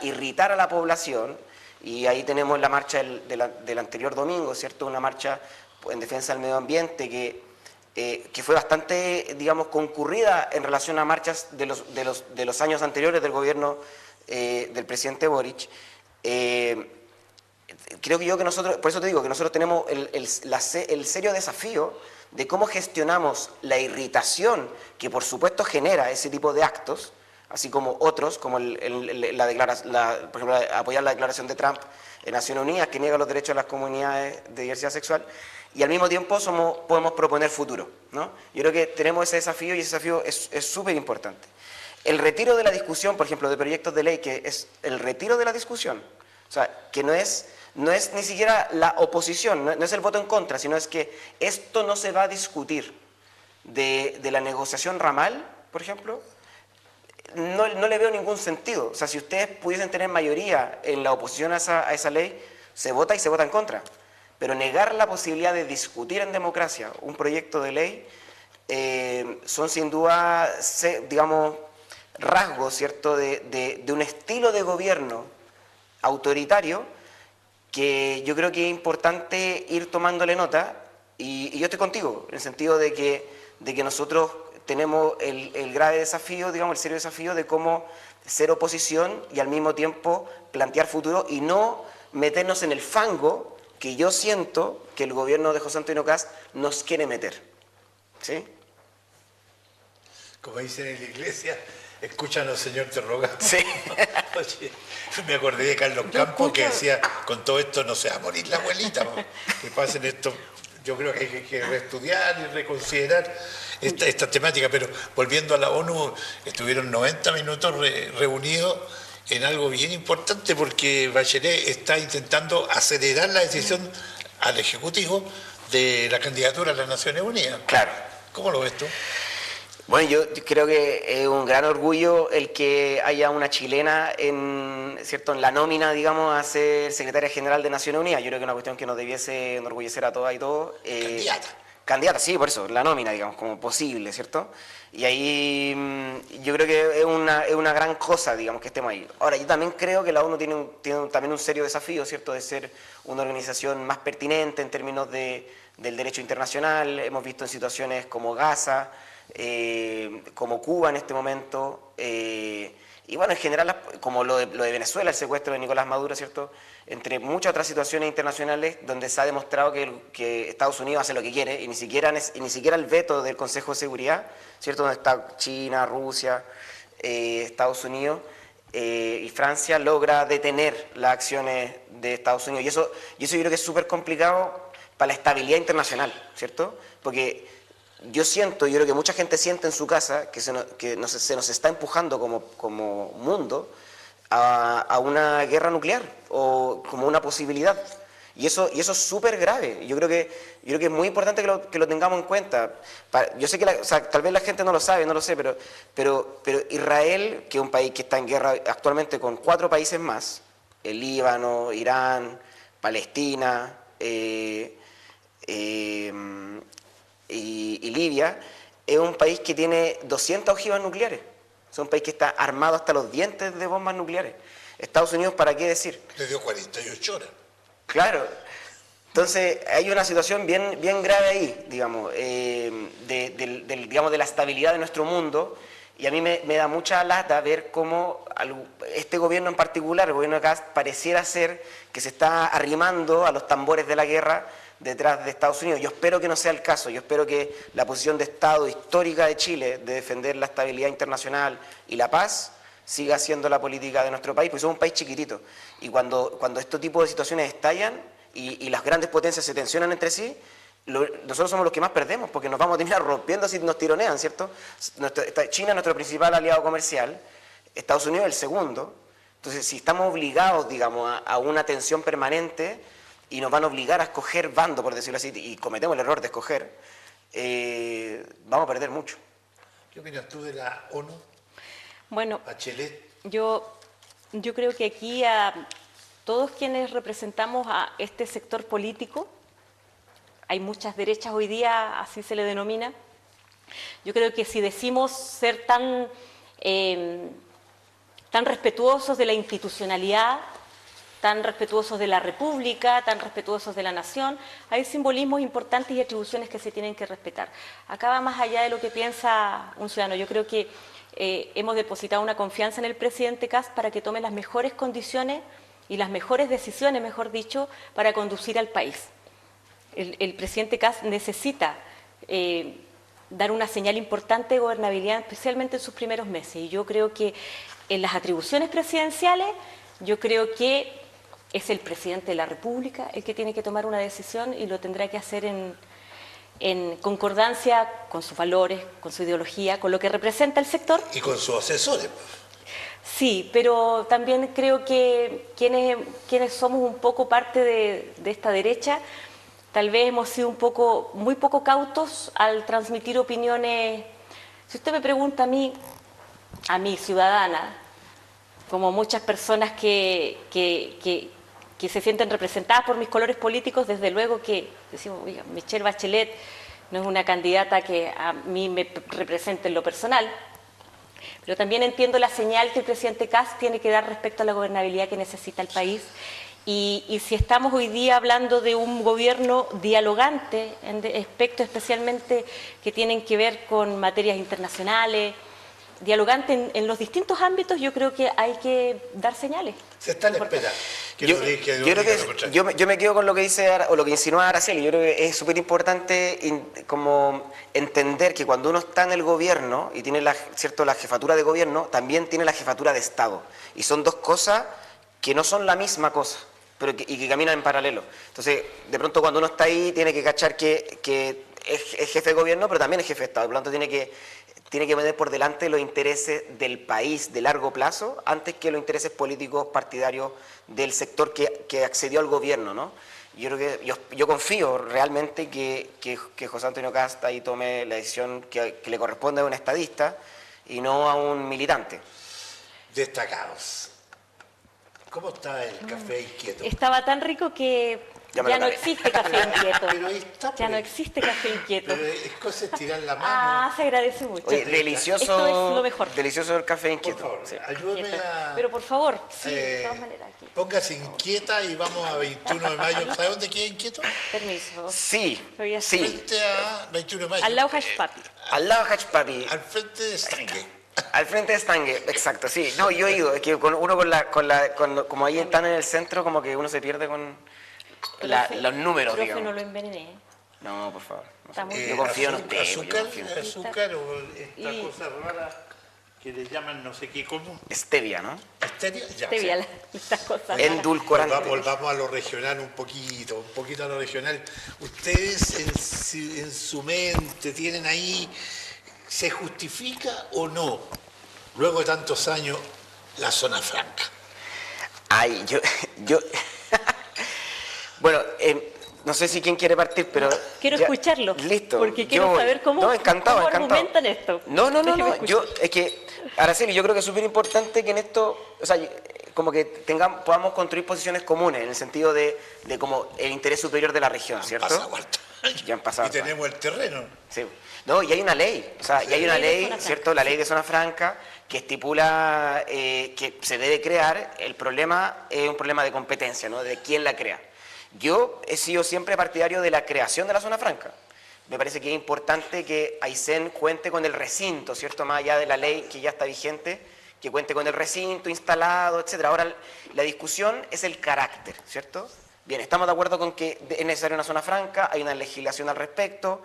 irritar a la población, y ahí tenemos la marcha del anterior domingo, ¿cierto? Una marcha en defensa del medio ambiente que fue bastante, digamos, concurrida en relación a marchas de los años anteriores del gobierno del presidente Boric. Creo que nosotros, por eso te digo que nosotros tenemos el serio desafío de cómo gestionamos la irritación que por supuesto genera ese tipo de actos, así como otros, como por ejemplo, apoyar la declaración de Trump en Naciones Unidas, que niega los derechos de las comunidades de diversidad sexual, y al mismo tiempo podemos proponer futuro, ¿no? Yo creo que tenemos ese desafío y ese desafío es súper importante. El retiro de la discusión, por ejemplo, de proyectos de ley, que es el retiro de la discusión, o sea, que no es ni siquiera la oposición, no es el voto en contra, sino es que esto no se va a discutir de la negociación ramal, por ejemplo, no le veo ningún sentido. O sea, si ustedes pudiesen tener mayoría en la oposición a esa ley, se vota y se vota en contra. Pero negar la posibilidad de discutir en democracia un proyecto de ley son sin duda, digamos, rasgos, ¿cierto?, de un estilo de gobierno autoritario que yo creo que es importante ir tomándole nota, y yo estoy contigo, en el sentido de que nosotros tenemos el grave desafío, digamos, el serio desafío de cómo ser oposición y al mismo tiempo plantear futuro y no meternos en el fango que yo siento que el gobierno de José Antonio Kast nos quiere meter. ¿Sí? Como dicen en la iglesia, escúchanos, Señor, te rogamos. Sí. Oye, me acordé de Carlos Campos que decía, con todo esto no se va a morir la abuelita, ¿no? Que pasen esto. Yo creo que hay que reestudiar y reconsiderar esta temática, pero volviendo a la ONU, estuvieron 90 minutos reunidos en algo bien importante, porque Bachelet está intentando acelerar la decisión al Ejecutivo de la candidatura a las Naciones Unidas. Claro. ¿Cómo lo ves tú? Bueno, yo creo que es un gran orgullo el que haya una chilena en la nómina, digamos, a ser secretaria general de Naciones Unidas. Yo creo que es una cuestión que nos debiese enorgullecer a todas y todos. Candidata. Candidata, sí, por eso, la nómina, digamos, como posible, ¿cierto? Y ahí yo creo que es una gran cosa, digamos, que estemos ahí. Ahora, yo también creo que la ONU tiene también un serio desafío, ¿cierto?, de ser una organización más pertinente en términos del derecho internacional. Hemos visto en situaciones como Gaza, como Cuba en este momento, y bueno, en general, como lo de Venezuela, el secuestro de Nicolás Maduro, ¿cierto?, entre muchas otras situaciones internacionales donde se ha demostrado que Estados Unidos hace lo que quiere y ni siquiera el veto del Consejo de Seguridad, ¿cierto?, donde está China, Rusia, Estados Unidos y Francia, logra detener las acciones de Estados Unidos. Y eso yo creo que es súper complicado para la estabilidad internacional, ¿cierto? Porque yo creo que mucha gente siente en su casa que se nos está empujando como mundo a una guerra nuclear o como una posibilidad. Y eso es súper grave. Yo creo que es muy importante que lo tengamos en cuenta. Yo sé que tal vez la gente no lo sabe, no lo sé, pero Israel, que es un país que está en guerra actualmente con 4 países más, el Líbano, Irán, Palestina y Libia, es un país que tiene 200 ojivas nucleares. Es un país que está armado hasta los dientes de bombas nucleares. Estados Unidos, ¿para qué decir? Le dio 48 horas. Claro. Entonces, hay una situación bien grave ahí, digamos, digamos, de la estabilidad de nuestro mundo. Y a mí me da mucha lata ver cómo este gobierno en particular, el gobierno de Kast, pareciera ser que se está arrimando a los tambores de la guerra detrás de Estados Unidos. Yo espero que no sea el caso. Yo espero que la posición de Estado histórica de Chile de defender la estabilidad internacional y la paz siga siendo la política de nuestro país, porque somos un país chiquitito. Y cuando este tipo de situaciones estallan y las grandes potencias se tensionan entre sí, nosotros somos los que más perdemos, porque nos vamos a terminar rompiendo si nos tironean, ¿cierto? China es nuestro principal aliado comercial, Estados Unidos es el segundo. Entonces, si estamos obligados, digamos, a una tensión permanente y nos van a obligar a escoger bando, por decirlo así, y cometemos el error de escoger, vamos a perder mucho. ¿Qué opinas tú de la ONU? Bueno, Bachelet. yo creo que aquí a todos quienes representamos a este sector político, hay muchas derechas hoy día, así se le denomina, yo creo que si decimos ser tan respetuosos de la institucionalidad, tan respetuosos de la República, tan respetuosos de la nación, hay simbolismos importantes y atribuciones que se tienen que respetar. Acá va más allá de lo que piensa un ciudadano. Yo creo que hemos depositado una confianza en el presidente Kast para que tome las mejores condiciones y las mejores decisiones, mejor dicho, para conducir al país. El presidente Kast necesita dar una señal importante de gobernabilidad, especialmente en sus primeros meses. Y yo creo que en las atribuciones presidenciales, yo creo que es el presidente de la República el que tiene que tomar una decisión y lo tendrá que hacer en concordancia con sus valores, con su ideología, con lo que representa el sector. Y con sus asesores. Sí, pero también creo que quienes somos un poco parte de esta derecha, tal vez hemos sido muy poco cautos al transmitir opiniones. Si usted me pregunta a mí ciudadana, como muchas personas que se sienten representadas por mis colores políticos, desde luego que decimos, oiga, Michelle Bachelet no es una candidata que a mí me represente en lo personal, pero también entiendo la señal que el presidente Kast tiene que dar respecto a la gobernabilidad que necesita el país. Y si estamos hoy día hablando de un gobierno dialogante en aspectos especialmente que tienen que ver con materias internacionales, dialogante en los distintos ámbitos, yo creo que hay que dar señales. Se está en espera. Yo me quedo con lo que dice o lo que insinúa Araceli. Yo creo que es súper importante como entender que cuando uno está en el gobierno y tiene la jefatura de gobierno, también tiene la jefatura de Estado. Y son dos cosas que no son la misma cosa, y que caminan en paralelo. Entonces, de pronto cuando uno está ahí, tiene que cachar que es jefe de gobierno, pero también es jefe de Estado. Por lo tanto, tiene que poner por delante los intereses del país de largo plazo antes que los intereses políticos partidarios del sector que accedió al gobierno, ¿no? Yo creo que yo confío realmente que José Antonio Kast ahí tome la decisión que le corresponde a un estadista y no a un militante. Destacados. ¿Cómo está el café inquieto? Estaba tan rico que Ya me Ya lo no acabé. existe café inquieto. Pero ahí está. Ya no pues. existe café inquieto. Pero es cosa de tirar la mano. Ah, se agradece mucho. Oye, Esto delicioso, es lo mejor. delicioso el café Por inquieto. favor, Sí. ayúdame a... Pero por favor, sí, de eh, todas maneras aquí. Póngase inquieta y vamos a 21 de mayo. ¿Sabe dónde queda inquieto? Permiso. Sí, Voy a sí. Frente a 21 de mayo. Al lado Hash Papi. Al lado de Hatch Papi, Al frente de Stange. al frente de Stange, exacto, sí. No, yo he ido, es que como ahí están en el centro, como que uno se pierde con los números, Profe, digamos. no lo envenené. No, por favor. no Está sé. muy Yo confío en usted. Azúcar, yo confío en- azúcar o esta Y- cosa rara que le llaman no sé qué común. Stevia, ¿no? ¿Stevia? Ya. Te sí. vi estas cosas. Endulcorante. Volvamos a lo regional un poquito a lo regional. Ustedes en su mente tienen ahí, ¿se justifica o no, luego de tantos años, la zona franca? Ay, yo... Bueno, no sé si quién quiere partir, pero... Quiero ya, escucharlo, Listo. porque quiero yo voy. saber cómo- No, encantado, cómo encantado. argumentan esto. No, Déjeme escuchar. yo, es que, Araceli, yo creo que es súper importante que en esto, o sea, como que podamos construir posiciones comunes, en el sentido de como el interés superior de la región, ¿cierto? Pasado hartos años. Ya han pasado Y hartos tenemos el terreno. Sí. No, y hay una ley, o sea, y hay una Ley de ley, zona ¿cierto? franca. La ley de zona franca que estipula que se debe crear. El problema es un problema de competencia, ¿no? De quién la crea. Yo he sido siempre partidario de la creación de la zona franca. Me parece que es importante que Aysén cuente con el recinto, ¿cierto? Más allá de la ley que ya está vigente, que cuente con el recinto instalado, etcétera. Ahora, la discusión es el carácter, ¿cierto? Bien, estamos de acuerdo con que es necesaria una zona franca, hay una legislación al respecto,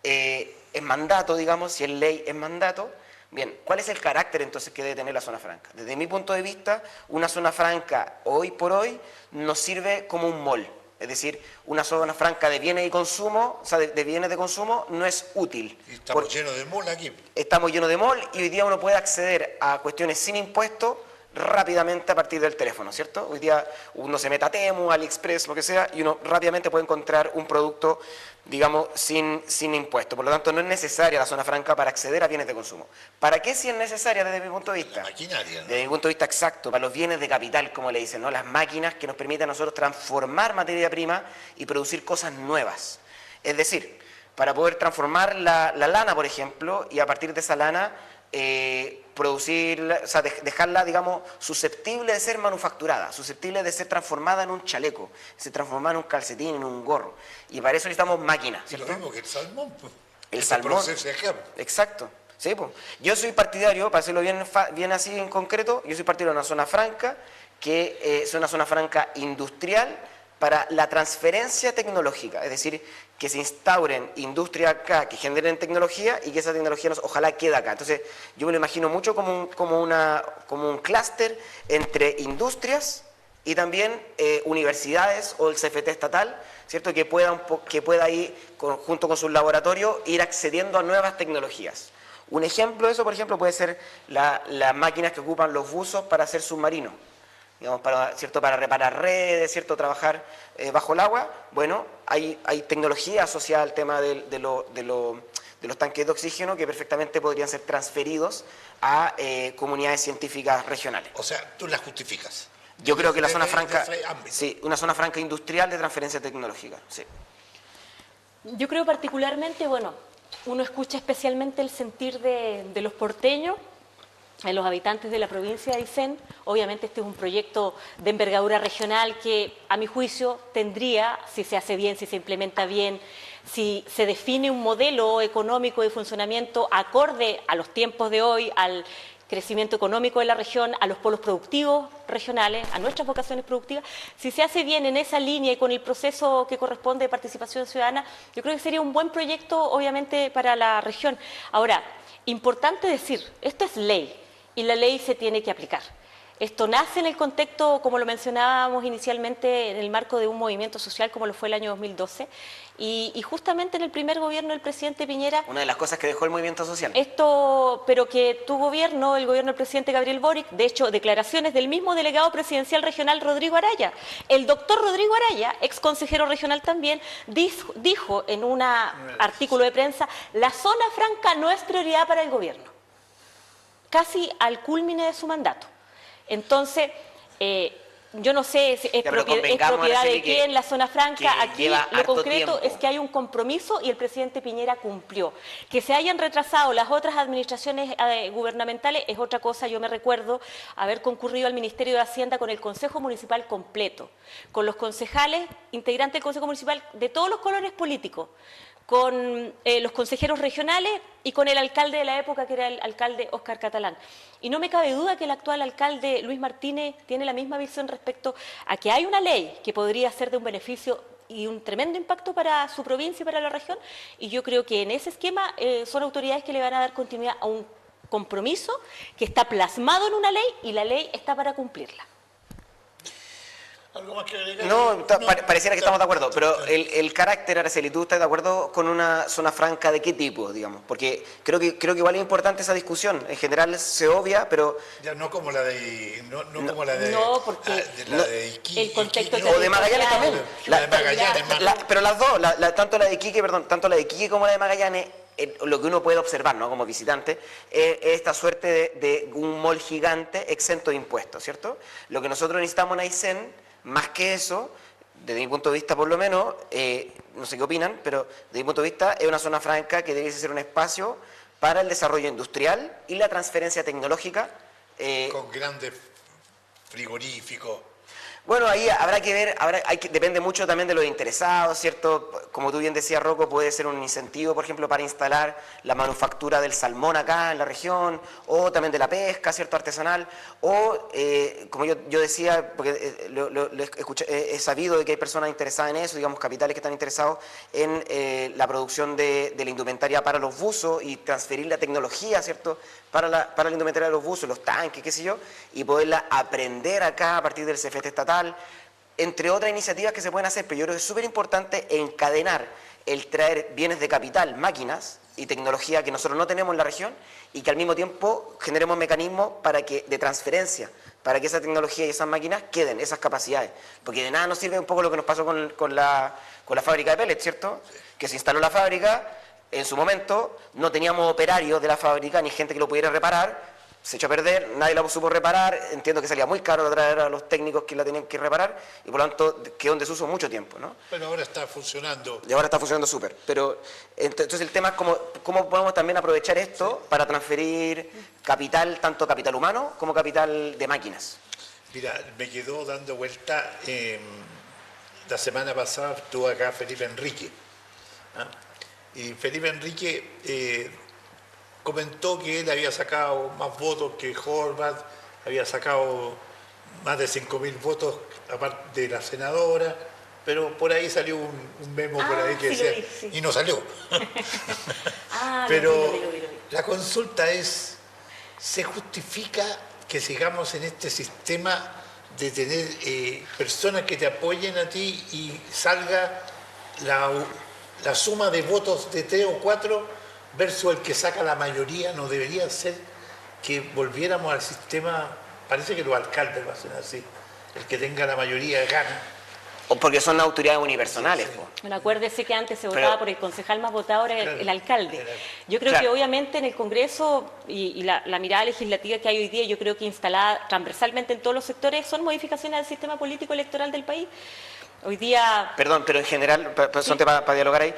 es mandato, digamos, si es ley es mandato. Bien, ¿cuál es el carácter entonces que debe tener la zona franca? Desde mi punto de vista, una zona franca hoy por hoy nos sirve como un mall. Es decir, una zona franca de bienes y consumo, o sea, de bienes de consumo, no es útil. Y estamos Porque llenos de mula aquí. estamos llenos de mall y hoy día uno puede acceder a cuestiones sin impuestos rápidamente a partir del teléfono, ¿cierto? Hoy día uno se mete a Temu, AliExpress, lo que sea, y uno rápidamente puede encontrar un producto, digamos, sin impuestos. Por lo tanto, no es necesaria la zona franca para acceder a bienes de consumo. ¿Para qué sí es necesaria desde mi punto de vista? La maquinaria, ¿no? Desde mi punto de vista exacto, para los bienes de capital, como le dicen, ¿no? Las máquinas que nos permiten a nosotros transformar materia prima y producir cosas nuevas. Es decir, para poder transformar la lana, por ejemplo, y a partir de esa lana producir, o sea, dejarla, digamos, susceptible de ser manufacturada, susceptible de ser transformada en un chaleco, ser transformada en un calcetín, en un gorro. Y para eso necesitamos máquinas, Y lo ¿cierto? mismo que el salmón. Pues. El Ese salmón. proceso de acá. Exacto. Sí, pues. Yo soy partidario, para hacerlo bien así en concreto, yo soy partidario de una zona franca, que es una zona franca industrial para la transferencia tecnológica, es decir, que se instauren industrias acá que generen tecnología y que esa tecnología ojalá quede acá. Entonces, yo me lo imagino mucho como un clúster entre industrias y también universidades o el CFT estatal, ¿cierto? Que pueda ir, junto con sus laboratorios, ir accediendo a nuevas tecnologías. Un ejemplo de eso, por ejemplo, puede ser las máquinas que ocupan los buzos para hacer submarinos, digamos, ¿cierto? Para reparar redes, ¿cierto? Trabajar bajo el agua. Bueno, hay tecnología asociada al tema de los tanques de oxígeno que perfectamente podrían ser transferidos a comunidades científicas regionales. O sea, tú la justificas. Yo creo que la zona Desde franca, ese ámbito. sí, una zona franca industrial de transferencia tecnológica, sí. Yo creo particularmente, bueno, uno escucha especialmente el sentir de los porteños, de los habitantes de la provincia de Aysén. Obviamente este es un proyecto de envergadura regional que, a mi juicio, tendría, si se hace bien, si se implementa bien, si se define un modelo económico de funcionamiento acorde a los tiempos de hoy, al crecimiento económico de la región, a los polos productivos regionales, a nuestras vocaciones productivas, si se hace bien en esa línea y con el proceso que corresponde de participación ciudadana, yo creo que sería un buen proyecto, obviamente, para la región. Ahora, importante decir, esto es ley y la ley se tiene que aplicar. Esto nace en el contexto, como lo mencionábamos inicialmente, en el marco de un movimiento social como lo fue el año 2012, y justamente en el primer gobierno del presidente Piñera, Una de las cosas que dejó el movimiento social. esto, pero que tu gobierno, el gobierno del presidente Gabriel Boric, de hecho, declaraciones del mismo delegado presidencial regional Rodrigo Araya. El doctor Rodrigo Araya, ex consejero regional también, dijo en un artículo de prensa, la zona franca no es prioridad para el gobierno, casi al culmine de su mandato. Entonces, yo no sé si es, Ya, pero es convengamos, propiedad de Araceli, que- quién, la zona franca. que Aquí lleva lo harto concreto tiempo. es que hay un compromiso y el presidente Piñera cumplió. Que se hayan retrasado las otras administraciones gubernamentales es otra cosa. Yo me recuerdo haber concurrido al Ministerio de Hacienda con el Consejo Municipal completo, con los concejales, integrantes del Consejo Municipal de todos los colores políticos, con los consejeros regionales y con el alcalde de la época, que era el alcalde Óscar Catalán. Y no me cabe duda que el actual alcalde Luis Martínez tiene la misma visión respecto a que hay una ley que podría ser de un beneficio y un tremendo impacto para su provincia y para la región, y yo creo que en ese esquema son autoridades que le van a dar continuidad a un compromiso que está plasmado en una ley y la ley está para cumplirla. ¿Algo más que agregar? No, pareciera que estamos de acuerdo, pero el carácter, Araceli, ¿tú estás de acuerdo con una zona franca de qué tipo, digamos? Porque creo que igual es importante esa discusión. En general se obvia, pero... Ya no como la de... No, como la de... No, porque la de Iquique, el contexto Iquique, O de Magallanes también. La de Magallanes, Pero las dos, tanto la de Iquique, tanto la de Iquique como la de Magallanes, lo que uno puede observar, ¿no?, como visitante, es esta suerte de un mall gigante exento de impuestos, ¿cierto? Lo que nosotros necesitamos en Aysén, más que eso, desde mi punto de vista por lo menos, no sé qué opinan, pero desde mi punto de vista es una zona franca que debiese ser un espacio para el desarrollo industrial y la transferencia tecnológica. con grandes frigoríficos. Bueno, ahí habrá que ver, depende mucho también de los interesados, ¿cierto? Como tú bien decías, Rocco, puede ser un incentivo, por ejemplo, para instalar la manufactura del salmón acá en la región, o también de la pesca, ¿cierto?, artesanal, o, como yo decía, porque he sabido de que hay personas interesadas en eso, digamos, capitales que están interesados en la producción de la indumentaria para los buzos y transferir la tecnología, ¿cierto?, para la indumentaria de los buzos, los tanques, qué sé yo, y poderla aprender acá a partir del CFT estatal, entre otras iniciativas que se pueden hacer, pero yo creo que es súper importante encadenar el traer bienes de capital, máquinas y tecnología que nosotros no tenemos en la región y que al mismo tiempo generemos mecanismos para que, de transferencia, para que esa tecnología y esas máquinas queden, esas capacidades. Porque de nada nos sirve un poco lo que nos pasó con la fábrica de pellets, ¿cierto? Que se instaló la fábrica. En su momento no teníamos operarios de la fábrica ni gente que lo pudiera reparar, se echó a perder, nadie la supo reparar, entiendo que salía muy caro traer a los técnicos que la tenían que reparar y por lo tanto quedó en desuso mucho tiempo, ¿no? Pero ahora está funcionando. Y ahora está funcionando súper, pero entonces el tema es cómo podemos también aprovechar esto para transferir capital, tanto capital humano como capital de máquinas. Mira, me quedó dando vuelta, la semana pasada estuvo acá Felipe Enrique, ¿ah? Y Felipe Enrique comentó que él había sacado más votos que Horvath, había sacado más de 5.000 votos aparte de la senadora, pero por ahí salió un memo por ahí que sí, decía, lo vi, sí. y no salió. Pero Pero la consulta es, ¿se justifica que sigamos en este sistema de tener personas que te apoyen a ti y salga la suma de votos de 3 o 4 versus el que saca la mayoría? ¿No debería ser que volviéramos al sistema? Parece que los alcaldes lo hacen así, el que tenga la mayoría gana. O porque son autoridades unipersonales. Sí, sí. Bueno, acuérdese que antes se votaba por el concejal más votado, era Claro, el alcalde. era- Yo creo Claro. que obviamente en el Congreso y la mirada legislativa que hay hoy día, yo creo que instalada transversalmente en todos los sectores, son modificaciones al sistema político electoral del país. Hoy día... Perdón, pero en general, para dialogar ahí,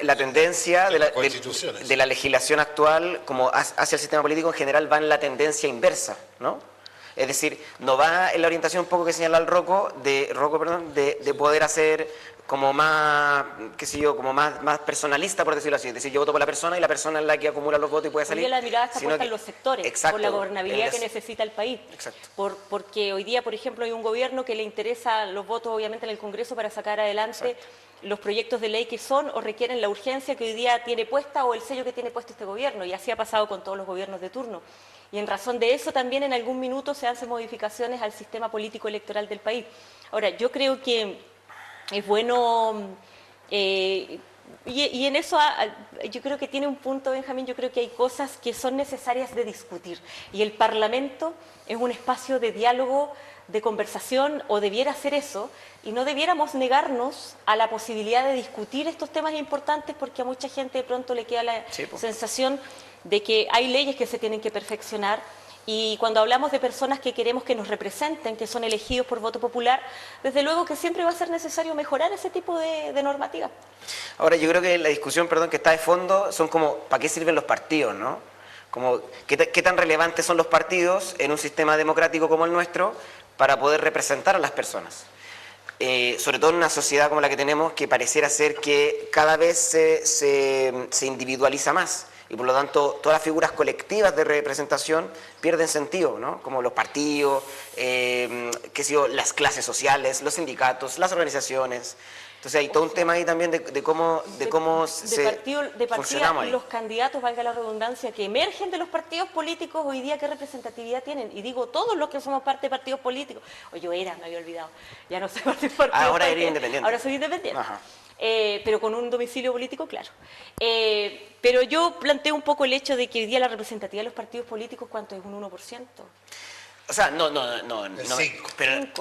la tendencia las constituciones. de la legislación actual como hacia el sistema político en general va en la tendencia inversa, ¿no? Es decir, no va en la orientación un poco que señala el Rocco, de poder hacer como más, qué sé yo, como más personalista, por decirlo así. Es decir, yo voto por la persona y la persona es la que acumula los votos y puede Hoy salir. día la mirada está sino puesta que- en los sectores, Exacto, por la gobernabilidad en que las- necesita el país. Exacto. Porque hoy día, por ejemplo, hay un gobierno que le interesa los votos, obviamente, en el Congreso para sacar adelante los proyectos de ley que son o requieren la urgencia que hoy día tiene puesta o el sello que tiene puesto este gobierno. Y así ha pasado con todos los gobiernos de turno. Y en razón de eso también en algún minuto se hacen modificaciones al sistema político electoral del país. Ahora, yo creo que es bueno... y en eso yo creo que tiene un punto, Benjamín. Yo creo que hay cosas que son necesarias de discutir y el Parlamento es un espacio de diálogo, de conversación, o debiera ser eso, y no debiéramos negarnos a la posibilidad de discutir estos temas importantes, porque a mucha gente de pronto le queda la Sí, po. sensación de que hay leyes que se tienen que perfeccionar Y cuando hablamos de personas que queremos que nos representen, que son elegidos por voto popular, desde luego que siempre va a ser necesario mejorar ese tipo de normativa. Ahora, yo creo que la discusión, perdón, que está de fondo son como, ¿para qué sirven los partidos, no? Como, ¿qué tan relevantes son los partidos en un sistema democrático como el nuestro para poder representar a las personas? Sobre todo en una sociedad como la que tenemos, que pareciera ser que cada vez se individualiza más. Y por lo tanto, todas las figuras colectivas de representación pierden sentido, ¿no? Como los partidos, las clases sociales, los sindicatos, las organizaciones. Entonces hay todo un tema ahí también de cómo funcionamos ahí. Los candidatos, valga la redundancia, que emergen de los partidos políticos hoy día, ¿qué representatividad tienen? Y digo, todos los que somos parte de partidos políticos. O yo era, me había olvidado, ya no soy parte de partidos. Ahora eres independiente. Ahora soy independiente. Ajá. Pero con un domicilio político, claro. Pero yo planteo un poco el hecho de que hoy día la representatividad de los partidos políticos, ¿cuánto es? ¿Un 1%? O sea, no, Cinco.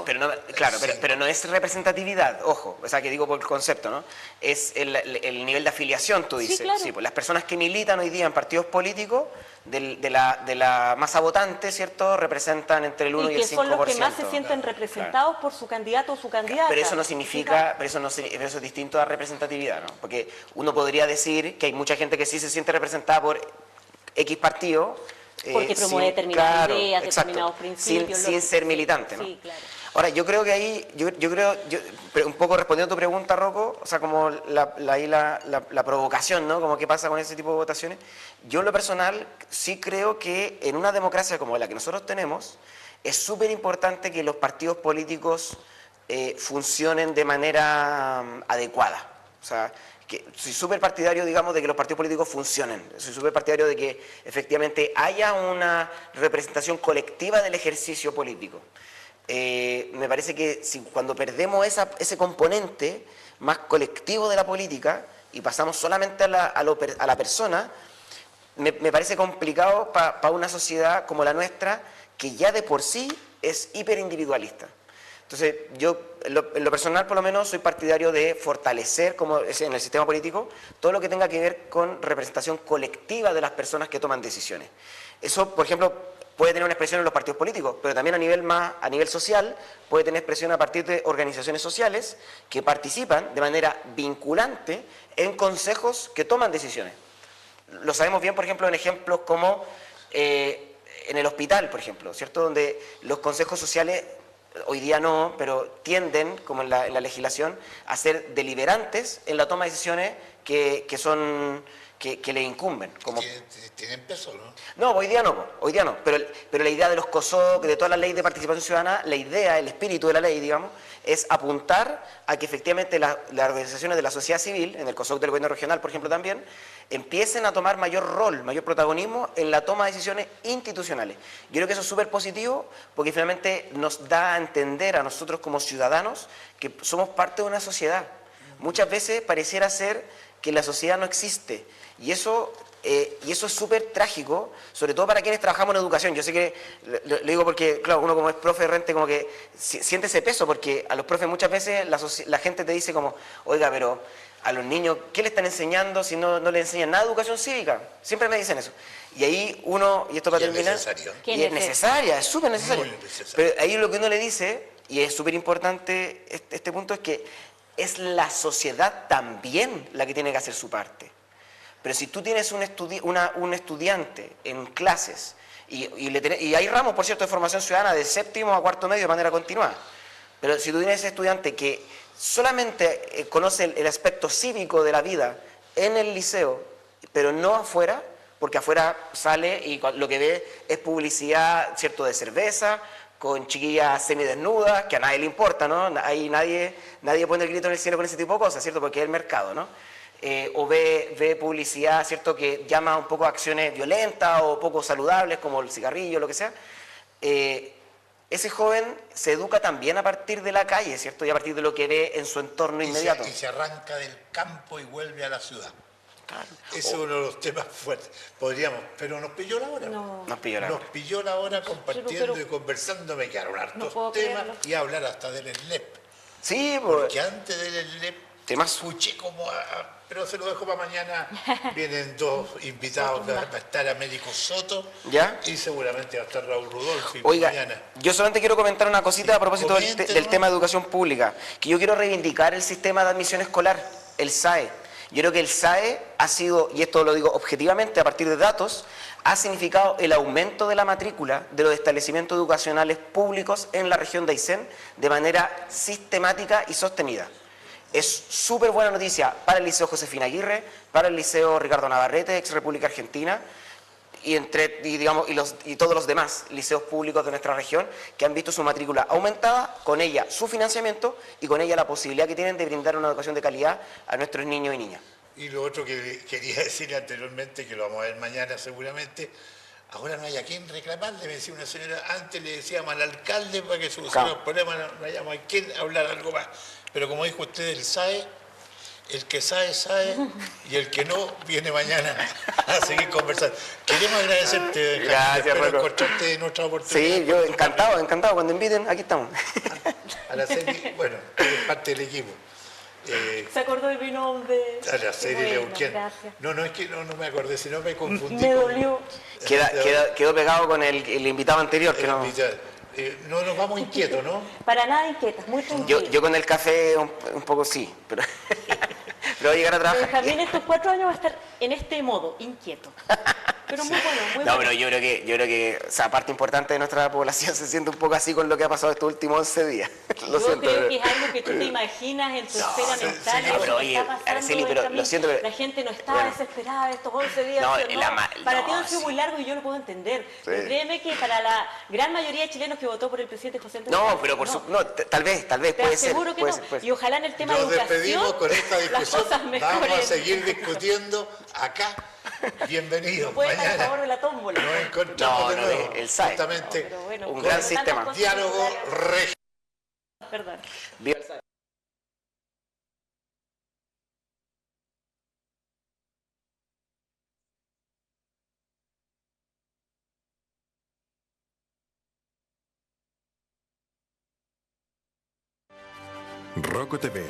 pero no es representatividad, ojo, o sea, que digo por el concepto, ¿no? Es el nivel de afiliación, tú dices. Sí, claro. Sí, pues las personas que militan hoy día en partidos políticos, de la masa votante, ¿cierto?, representan entre el 1 y el 5%. Y que son los que más se sienten representados por su candidato o su candidata. Pero eso no significa, eso es distinto a representatividad, ¿no? Porque uno podría decir que hay mucha gente que sí se siente representada por X partido, porque promueve determinadas ideas, determinados principios. Sin ser militante, ¿no? Sí, claro. Ahora, yo creo que ahí, un poco respondiendo a tu pregunta, Rocco, o sea, como la provocación, ¿no? Como qué pasa con ese tipo de votaciones. Yo en lo personal sí creo que en una democracia como la que nosotros tenemos, es súper importante que los partidos políticos funcionen de manera adecuada. O sea, que soy súper partidario, digamos, de que los partidos políticos funcionen. Soy súper partidario de que efectivamente haya una representación colectiva del ejercicio político. Me parece que cuando perdemos ese componente más colectivo de la política y pasamos solamente a la persona, me parece complicado para una sociedad como la nuestra, que ya de por sí es hiperindividualista. Entonces, yo en lo personal por lo menos soy partidario de fortalecer, como es en el sistema político, todo lo que tenga que ver con representación colectiva de las personas que toman decisiones. Eso, por ejemplo, puede tener una expresión en los partidos políticos, pero también a nivel social puede tener expresión a partir de organizaciones sociales que participan de manera vinculante en consejos que toman decisiones. Lo sabemos bien, por ejemplo, en ejemplos como en el hospital, por ejemplo, ¿cierto?, donde los consejos sociales hoy día no, pero tienden, como en la legislación, a ser deliberantes en la toma de decisiones que le incumben. Como... ¿Tienen peso, no? No, hoy día no, pero la idea de los COSOC, de toda la ley de participación ciudadana, la idea, el espíritu de la ley, digamos, es apuntar a que efectivamente las organizaciones de la sociedad civil, en el COSOC del gobierno regional, por ejemplo, también, empiecen a tomar mayor rol, mayor protagonismo en la toma de decisiones institucionales. Yo creo que eso es súper positivo porque finalmente nos da a entender a nosotros como ciudadanos que somos parte de una sociedad. Muchas veces pareciera ser que la sociedad no existe y eso es súper trágico, sobre todo para quienes trabajamos en educación. Yo sé que, lo digo porque, claro, uno como es profe de rente como que siente ese peso, porque a los profes muchas veces la gente te dice como, oiga, pero a los niños, ¿qué le están enseñando si no le enseñan nada de educación cívica? Siempre me dicen eso. Y ahí uno, y esto para terminar, y es necesaria, es súper necesaria. Pero ahí lo que uno le dice, y es súper importante este punto, es que es la sociedad también la que tiene que hacer su parte. Pero si tú tienes un estudiante en clases, y hay ramos, por cierto, de formación ciudadana de séptimo a cuarto medio de manera continuada, pero si tú tienes ese estudiante que solamente conoce el aspecto cívico de la vida en el liceo, pero no afuera, porque afuera sale y lo que ve es publicidad, cierto, de cerveza, con chiquillas semidesnudas, que a nadie le importa, ¿no? Ahí nadie pone el grito en el cielo con ese tipo de cosas, ¿cierto? Porque es el mercado, ¿no? O ve publicidad, ¿cierto?, que llama un poco a acciones violentas o poco saludables, como el cigarrillo, lo que sea. Ese joven se educa también a partir de la calle, ¿cierto?, y a partir de lo que ve en su entorno inmediato. Y se arranca del campo y vuelve a la ciudad. Claro. Ese es uno de los temas fuertes. Podríamos, pero nos pilló la hora. No. Nos pilló la hora. Nos pilló la hora compartiendo y conversando. Me quedaron hartos temas y hablar hasta del ENLEP. Sí, porque antes del ENLEP temas. escuché como a pero se lo dejo para mañana. Vienen dos invitados, va a estar Américo Soto ¿Ya? y seguramente va a estar Raúl Rudolfi Oiga, mañana. yo solamente quiero comentar una cosita a propósito del Coméntenos. tema de educación pública, que yo quiero reivindicar el sistema de admisión escolar, el SAE. Yo creo que el SAE ha sido, y esto lo digo objetivamente a partir de datos, ha significado el aumento de la matrícula de los establecimientos educacionales públicos en la región de Aysén de manera sistemática y sostenida. Es súper buena noticia para el Liceo Josefina Aguirre, para el Liceo Ricardo Navarrete, ex República Argentina, y todos los demás liceos públicos de nuestra región que han visto su matrícula aumentada, con ella su financiamiento y con ella la posibilidad que tienen de brindar una educación de calidad a nuestros niños y niñas. Y lo otro que quería decir anteriormente, que lo vamos a ver mañana seguramente, ahora no hay a quién reclamarle, me decía una señora, antes le decíamos al alcalde para que solucione los problemas, no hayamos a quién hablar algo más. Pero como dijo usted, el SAE, el que sabe, sabe, y el que no, viene mañana a seguir conversando. Queremos agradecerte, Gracias, espero Rocco. encontrarte en otra oportunidad. Sí, yo encantado, cuando inviten, aquí estamos. Araceli, bueno, eres parte del equipo. Se acordó de mi nombre. Araceli Bueno, Leuquén. gracias. No, es que no me acordé, sino me confundí. Me con- dolió. Quedó pegado con el invitado anterior, que el no... invitado. No nos vamos inquietos, ¿no? Para nada inquietas, muy tranquilas. Yo con el café un poco sí, pero voy a llegar a trabajar. Benjamín estos 4 años va a estar en este modo, inquieto. Pero muy bueno, muy No, bueno. pero yo creo que o sea, parte importante de nuestra población se siente un poco así con lo que ha pasado estos últimos 11 días. Lo Yo siento. creo que es algo que tú te imaginas en tu esfera sí, mental. sí, eso pero que oye, está pasando, Araceli, pero Benjamín. lo siento, pero- La gente no está bueno. desesperada estos 11 días. No, ¿sí o para ti han sido muy largos y yo lo puedo entender. Pero créeme que para la gran mayoría de chilenos que votó por el presidente José Antonio No, Cast, pero tal vez Te puede ser. aseguro que puede no. ser, puede ser. Y ojalá en el tema Nos de educación despedimos con esta las discusión. cosas mejoren. Vamos a seguir discutiendo acá. Bienvenidos. Puede estar a Mañana favor de la tómbola. nos encontramos de No, nuevo. el SAE. Justamente Pero bueno, Un con gran tantas sistema. cosas diálogo secundarias. regional. Perdón. Viva el SAE. Rocco TV,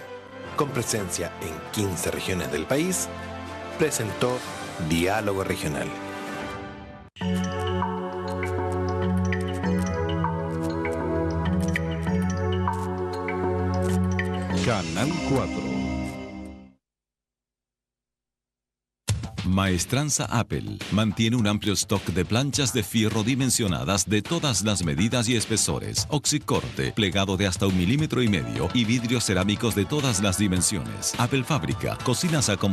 con presencia en 15 regiones del país, presentó Diálogo Regional. Canal 4. Maestranza Apple mantiene un amplio stock de planchas de fierro dimensionadas de todas las medidas y espesores, oxicorte, plegado de hasta 1,5 milímetros y vidrios cerámicos de todas las dimensiones. Apple Fábrica, cocinas a